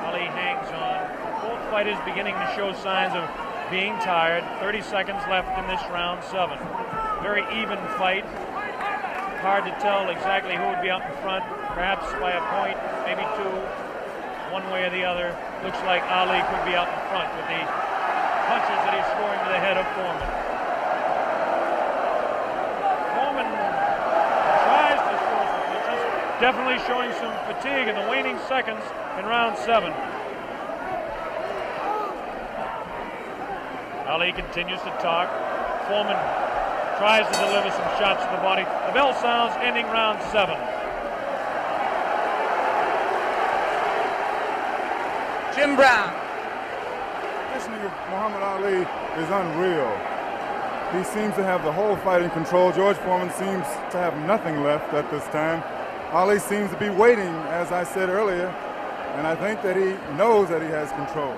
Ali hangs on. Both fighters beginning to show signs of being tired. 30 seconds left in this round 7. Very even fight. Hard to tell exactly who would be out in front. Perhaps by a point, maybe 2. One way or the other. Looks like Ali could be out in front with the punches that he's scoring to the head of Foreman. Foreman tries to score some punches. Definitely showing some fatigue in the waning seconds in round 7. Ali continues to talk. Foreman tries to deliver some shots to the body. The bell sounds, ending round 7. Jim Brown. This nigga, Muhammad Ali, is unreal. He seems to have the whole fight in control. George Foreman seems to have nothing left at this time. Ali seems to be waiting, as I said earlier, and I think that he knows that he has control.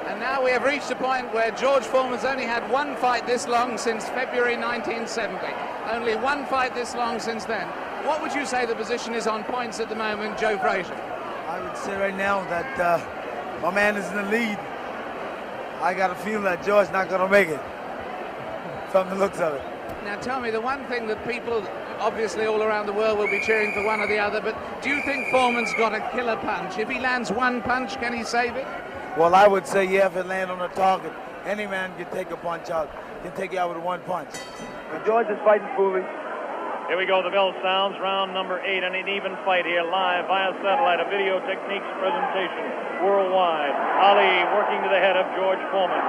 And now we have reached a point where George Foreman's only had one fight this long since February 1970. Only one fight this long since then. What would you say the position is on points at the moment, Joe Frazier? I would say right now that my man is in the lead. I got a feeling that George's not going to make it, from the looks of it. Now tell me, the one thing that people obviously all around the world will be cheering for one or the other, but do you think Foreman's got a killer punch? If he lands one punch, can he save it? Well, I would say, yeah, if it lands on the target, any man can take a punch out, can take you out with one punch. George is fighting foolish. Here we go, the bell sounds, round number 8, and an even fight here, live via satellite, a video techniques presentation worldwide. Ali working to the head of George Foreman.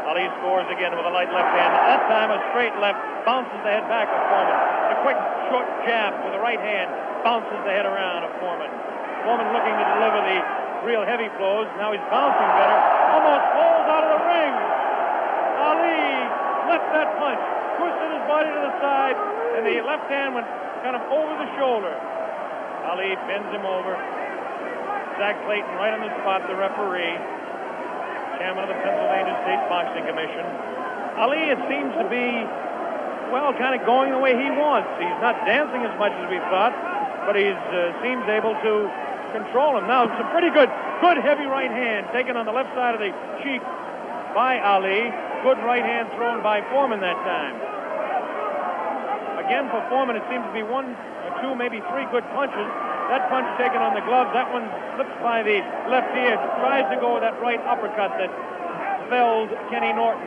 Ali scores again with a light left hand. That time a straight left, bounces the head back of Foreman. A quick short jab with the right hand, bounces the head around of Foreman. Foreman looking to deliver the real heavy blows. Now he's bouncing better. Almost falls out of the ring. Ali left that punch, twisted his body to the side, and the left hand went kind of over the shoulder. Ali bends him over. Zach Clayton right on the spot, the referee, chairman of the Pennsylvania State Boxing Commission. Ali, it seems to be, well, kind of going the way he wants. He's not dancing as much as we thought, but he seems able to control him. Now, it's a pretty good heavy right hand taken on the left side of the cheek by Ali. Good right hand thrown by Foreman that time. Again, for Foreman, it seems to be 1 or 2, maybe 3 good punches. That punch taken on the glove, that one slips by the left ear, tries to go with that right uppercut that felled Kenny Norton.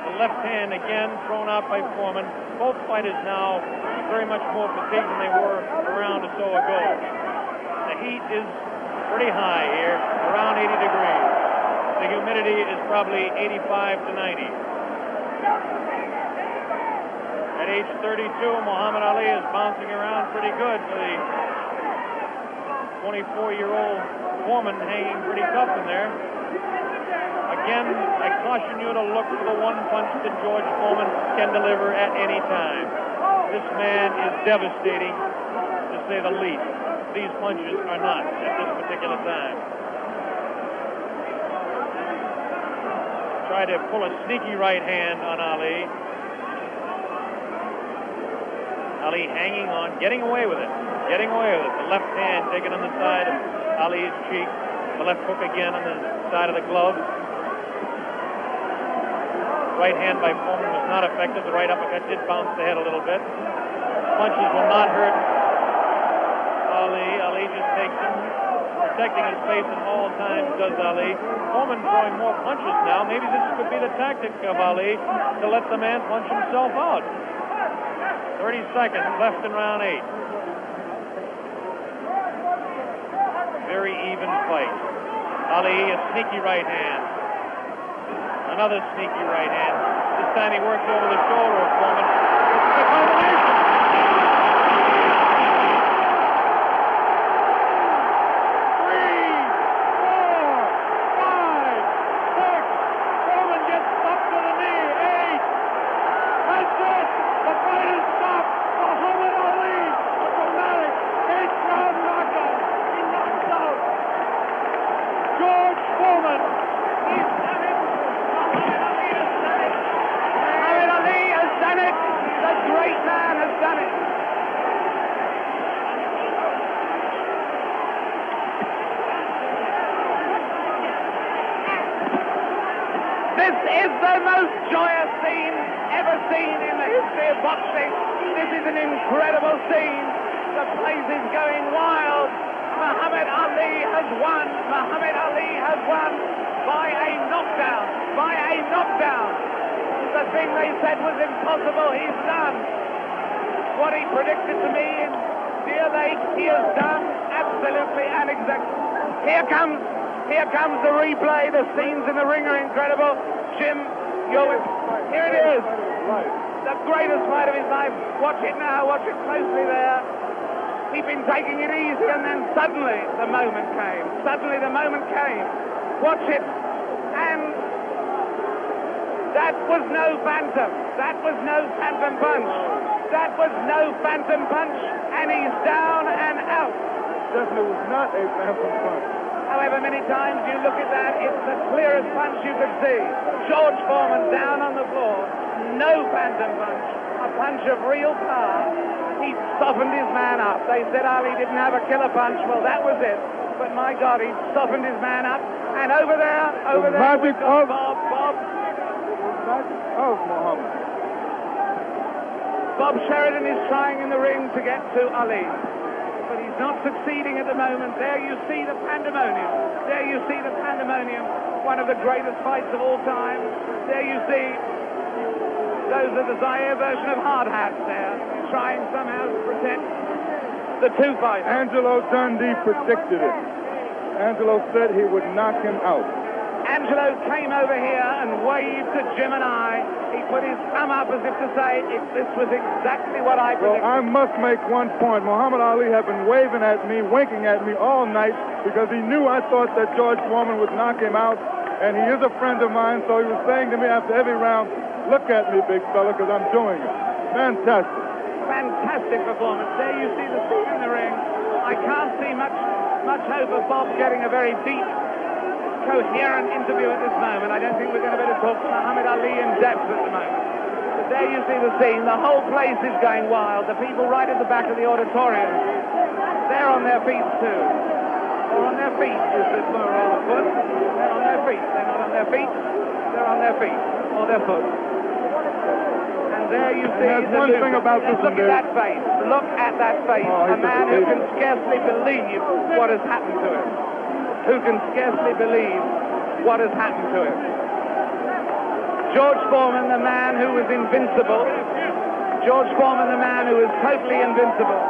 The left hand again thrown out by Foreman. Both fighters now very much more fatigued than they were a round or so ago. The heat is pretty high here, around 80 degrees. The humidity is probably 85 to 90. At age 32, Muhammad Ali is bouncing around pretty good for the 24-year-old Foreman, hanging pretty tough in there. Again, I caution you to look for the one punch that George Foreman can deliver at any time. This man is devastating, to say the least. These punches are not at this particular time. Try to pull a sneaky right hand on Ali. Ali hanging on, getting away with it. The left hand taken on the side of Ali's cheek. The left hook again on the side of the glove. Right hand by Foreman was not effective. The right uppercut did bounce the head a little bit. Punches will not hurt Ali. Ali just takes him, protecting his face at all times, does Ali. Foreman throwing more punches now. Maybe this could be the tactic of Ali to let the man punch himself out. 30 seconds left in round 8. Very even fight. Ali, a sneaky right hand. Another sneaky right hand. This time he works over the shoulder of Foreman. It's a combination. 3, 4, 5, 6. Foreman gets up to the knee. 8. That's it. The fight is stopped. Muhammad Ali, a dramatic 8th-round knockout. He knocks out George Foreman. He's done it. Muhammad Ali has done it. The great man has done it. This is the most joyous scene ever seen in the history of boxing. This is an incredible scene. The place is going wild. Muhammad Ali has won. Muhammad Ali has won by a knockdown. By a knockdown. The thing they said was impossible, he's done. What he predicted to me in Deer Lake, he has done absolutely and exactly. Here comes the replay. The scenes in the ring are incredible. Jim, here it is. The greatest fight of his life. Watch it now, watch it closely there. He'd been taking it easy, and then suddenly the moment came. Watch it. And that was no phantom. That was no phantom punch. And he's down and out. Definitely was not a phantom punch. However many times you look at that, it's the clearest punch you could see. George Foreman down on the floor. No phantom punch. A punch of real power. He softened his man up. They said Ali didn't have a killer punch. Well, that was it. But my God, he softened his man up. And over there, we've got Bob. Oh, Muhammad. Bob Sheridan is trying in the ring to get to Ali. But he's not succeeding at the moment. There you see the pandemonium. One of the greatest fights of all time. There you see Those are the Zaire version of hard hats there, trying somehow to protect the two fighters. Angelo Dundee predicted it. Angelo said he would knock him out. Angelo came over here and waved to Jim and I. He put his thumb up as if to say, this was exactly what I predicted. Well, I must make one point. Muhammad Ali had been waving at me, winking at me all night because he knew I thought that George Foreman would knock him out, and he is a friend of mine, so he was saying to me after every round, look at me, big fella, because I'm doing it. Fantastic. Fantastic performance. There you see the scene in the ring. I can't see much hope of Bob getting a very deep, coherent interview at this moment. I don't think we're going to be able to talk to Muhammad Ali in depth at the moment. But there you see the scene. The whole place is going wild. The people right at the back of the auditorium, they're on their feet too. Or on their feet, is it more or on foot? They're on their feet. They're not on their feet. They're on their feet or their foot. And there you see the one thing about this. Look at that face. Look at that face. A man who can scarcely believe what has happened to him. Who can scarcely believe what has happened to him. George Foreman, the man who was invincible. George Foreman, the man who was totally invincible.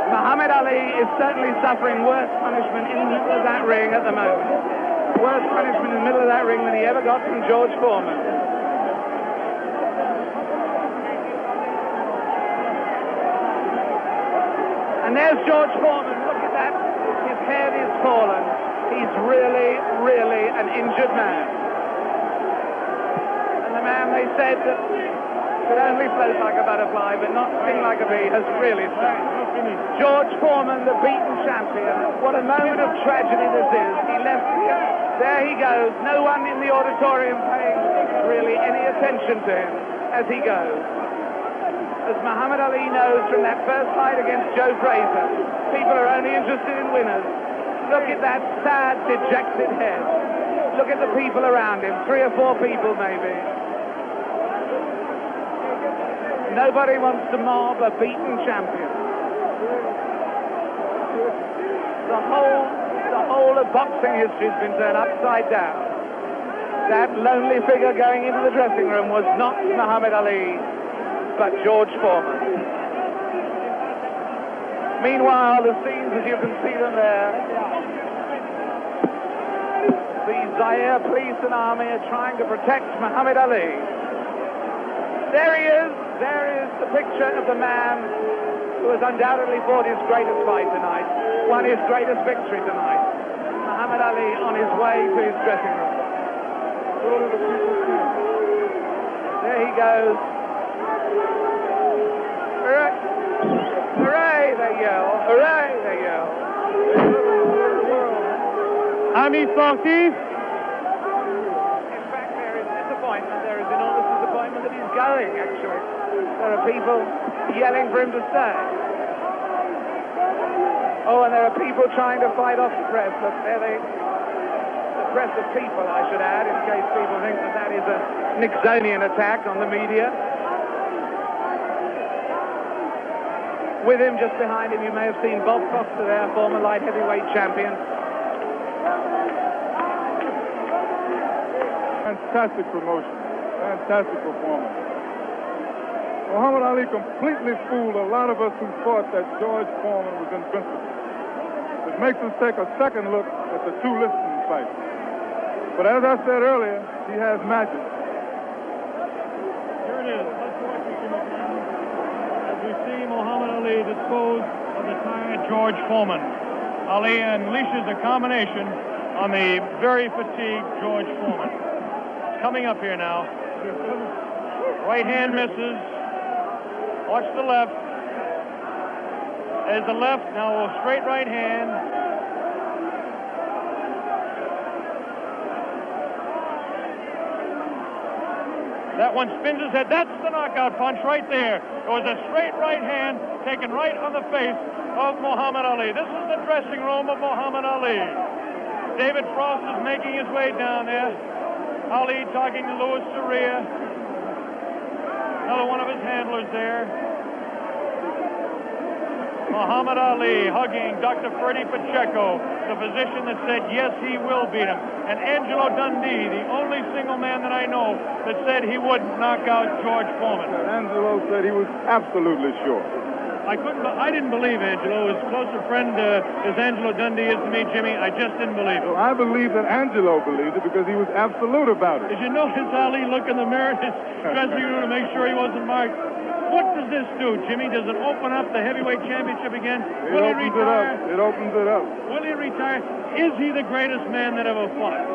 Muhammad Ali is certainly suffering worse punishment in the middle of that ring at the moment. Worse punishment in the middle of that ring than he ever got from George Foreman. And there's George Foreman. Look at that. His head is fallen. He's really, really an injured man. And the man they said that could only float like a butterfly but not sting like a bee has really stung. George Foreman, the beaten champion. What a moment of tragedy this is. He left here. There he goes. No one in the auditorium paying really any attention to him as he goes. As Muhammad Ali knows from that first fight against Joe Frazier, people are only interested in winners. Look at that sad, dejected head. Look at the people around him. 3 or 4 people maybe. Nobody wants to mob a beaten champion. The whole of boxing history has been turned upside down. That lonely figure going into the dressing room was not Muhammad Ali, but George Foreman. Meanwhile, the scenes as you can see them there, the Zaire police and army are trying to protect Muhammad Ali. There he is. There is the picture of the man who has undoubtedly fought his greatest fight tonight, won his greatest victory tonight. Muhammad Ali on his way to his dressing room. There he goes. Hooray! Hooray, they yell. Hooray, they yell. Ami Sorti. In fact, there is disappointment. There is enormous disappointment that he's going, actually. There are people yelling for him to stay. Oh, and there are people trying to fight off the press. Look, there the press of people, I should add, in case people think that that is a Nixonian attack on the media. With him, just behind him, you may have seen Bob Foster there, former light heavyweight champion. Fantastic promotion. Fantastic performance. Muhammad Ali completely fooled a lot of us who thought that George Foreman was invincible. It makes us take a second look at the 2 listing fights. But as I said earlier, he has magic. Here it is. Let's watch it as we see Muhammad Ali dispose of the tired George Foreman. Ali unleashes a combination on the very fatigued George Foreman. It's coming up here now. Right hand misses. Watch the left. There's the left. Now a straight right hand. That one spins his head. That's the knockout punch right there. It was a straight right hand taken right on the face of Muhammad Ali. This is the dressing room of Muhammad Ali. David Frost is making his way down there. Ali talking to Louis Zaire. Another one of his handlers there. Muhammad Ali hugging Dr. Freddie Pacheco, the physician that said, yes, he will beat him. And Angelo Dundee, the only single man that I know that said he would knock out George Foreman. Angelo said he was absolutely sure. I didn't believe Angelo. As close a friend as Angelo Dundee is to me, Jimmy, I just didn't believe it. Well, I believe that Angelo believed it because he was absolute about it. Did you notice Ali look in the mirror in his dressing room to make sure he wasn't marked? What does this do, Jimmy? Does it open up the heavyweight championship again? Will he retire? It opens it up. Will he retire? Is he the greatest man that ever fought?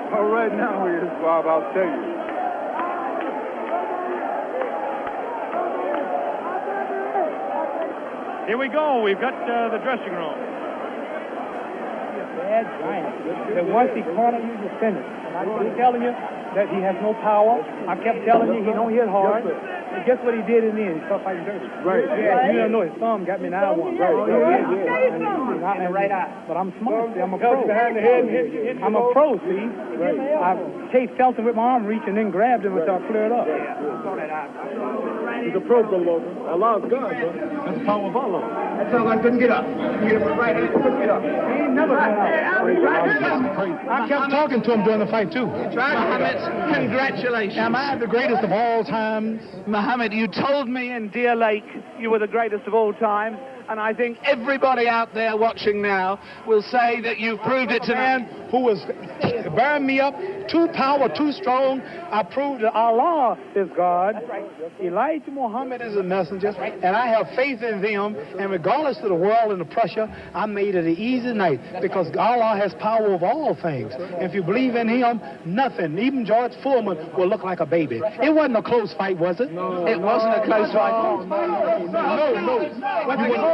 Well, right now he is, Bob, I'll tell you. Here we go. We've got the dressing room. Bad giant. That once he cornered you, you finished. And I keep telling you that he has no power. I kept telling you he don't hit hard. And guess what he did in the end? He felt like dirty. Right. Yeah, you don't know, his thumb got me in eye one. Right. Oh, yeah. In the right eye. But I'm smart. See, I'm a pro. Behind the head and hit you. I'm a pro, see. Right. I chased Felton with my arm reach and then grabbed him until I cleared up. He's a pro, Logan. Allah's God, bro. That's the power of Allah. That's all I couldn't get up. Get him right hand, couldn't get up. He ain't never got up. I kept talking to him during the fight, too. Mohammed, congratulations. Am I the greatest of all times? Mohammed, you told me in Deer Lake you were the greatest of all times, and I think everybody out there watching now will say that you've proved it to man who was bearing me up, too power, too strong. I proved that Allah is God. Elijah Muhammad is a messenger, and I have faith in them. And regardless of the world and the pressure, I made it an easy night because Allah has power over all things. And if you believe in Him, nothing, even George Foreman, will look like a baby. It wasn't a close fight, was it? No, it wasn't a close fight. No.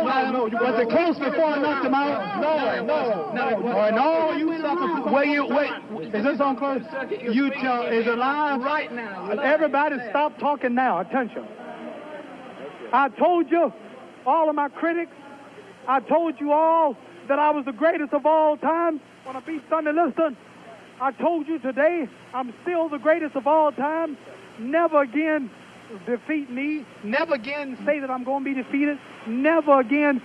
Was it close before I knocked him out? No. You sucker. Wait. Is this on close? You tell. Is it live? Right now. Everybody stop talking now. Attention. I told you, all of my critics, I told you all that I was the greatest of all time when I beat Sonny Liston. I told you today I'm still the greatest of all time. Never again defeat me. Never again say that I'm going to be defeated. Never again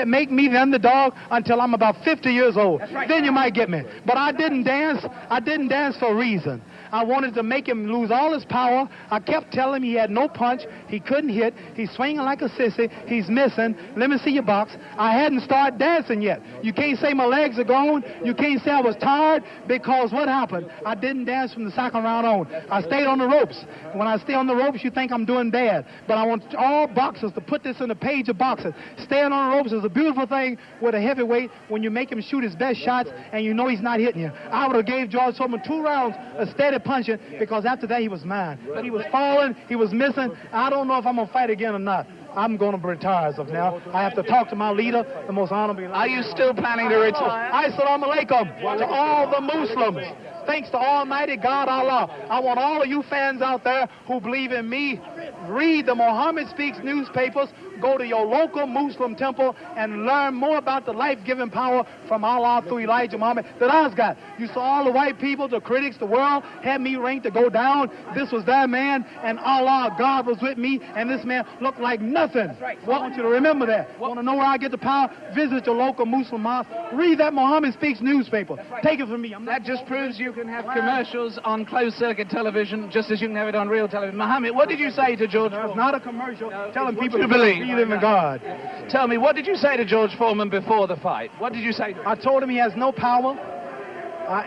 make me the underdog until I'm about 50 years old. Right. Then you might get me. But I didn't dance. I didn't dance for a reason. I wanted to make him lose all his power. I kept telling him he had no punch. He couldn't hit. He's swinging like a sissy. He's missing. Let me see your box. I hadn't started dancing yet. You can't say my legs are gone. You can't say I was tired because what happened? I didn't dance from the second round on. I stayed on the ropes. When I stay on the ropes, you think I'm doing bad. But I want all boxers to put this in the page of boxing. Staying on the ropes is a beautiful thing with a heavyweight when you make him shoot his best shots and you know he's not hitting you. I would have gave George Foreman 2 rounds of steady punching because after that he was mine. But he was falling, he was missing. I don't know if I'm going to fight again or not. I'm going to retire as of now. I have to talk to my leader, the most honorable. Are you still planning to retire? Assalamu alaikum to all the Muslims. Thanks to Almighty God Allah. I want all of you fans out there who believe in me, read the Muhammad Speaks newspapers, go to your local Muslim temple and learn more about the life-giving power from Allah through Elijah Muhammad that I's got. You saw all the white people, the critics, the world had me ranked to go down. This was that man, and Allah, God was with me, and this man looked like nothing. I want you to remember that. Want to know where I get the power? Visit your local Muslim mosque. Read that Muhammad Speaks newspaper. Take it from me. That just proves you can have commercials on closed-circuit television just as you can have it on real television. Mohammed, what did you say to George Foreman? It's not a commercial telling people to believe in God. Tell me, what did you say to George Foreman before the fight? What did you say to him? I told him he has no power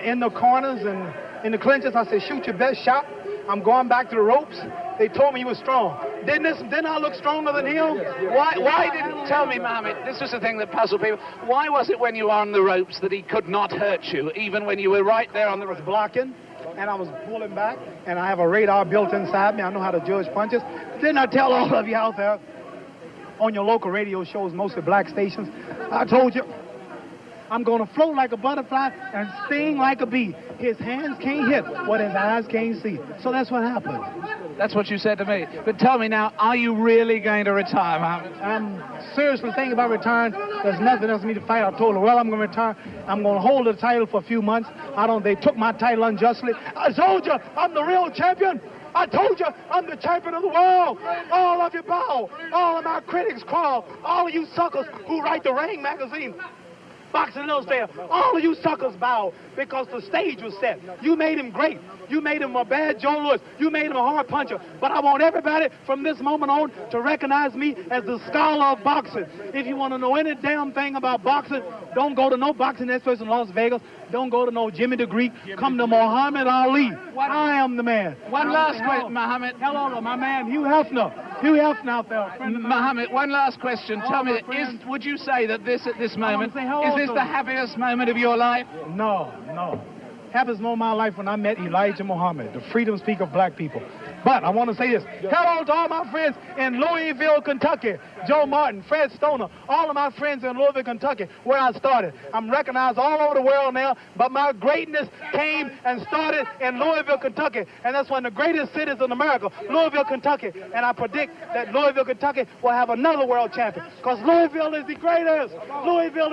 in the corners and in the clinches. I said, shoot your best shot. I'm going back to the ropes. They told me he was strong. Didn't I look stronger than him? Why didn't tell me, Mohammed? This was the thing that puzzled people. Why was it when you were on the ropes that he could not hurt you, even when you were right there on the ropes? Blocking, and I was pulling back, and I have a radar built inside me. I know how to judge punches. Didn't I tell all of you out there on your local radio shows, mostly black stations? I told you, I'm going to float like a butterfly and sting like a bee. His hands can't hit what his eyes can't see. So that's what happened. That's what you said to me. But tell me now, are you really going to retire, Mohammed? I'm seriously thinking about retiring. There's nothing else for me to fight. I told her, well, I'm going to retire. I'm going to hold the title for a few months. They took my title unjustly. I told you, I'm the real champion. I told you I'm the champion of the world. All of you bow. All of my critics crawl. All of you suckers who write the Ring magazine, Boxing Illustrated, all of you suckers bow because the stage was set. You made him great. You made him a bad Joe Louis. You made him a hard puncher. But I want everybody from this moment on to recognize me as the scholar of boxing. If you want to know any damn thing about boxing, don't go to no boxing experts in Las Vegas. Don't go to no Jimmy the Greek. Come to Muhammad Ali. I am the man. One last question, Muhammad. Hello, my man, Hugh Hefner. Hugh Hefner out there. Muhammad, one last question. Tell me, would you say that this at this moment, is this the happiest moment of your life? No. Happiest moment of my life when I met Elijah Muhammad, the freedom speaker of black people. But I want to say this. Hello to all my friends in Louisville, Kentucky. Joe Martin, Fred Stoner, all of my friends in Louisville, Kentucky, where I started. I'm recognized all over the world now, but my greatness came and started in Louisville, Kentucky. And that's one of the greatest cities in America, Louisville, Kentucky. And I predict that Louisville, Kentucky will have another world champion because Louisville is the greatest. Louisville is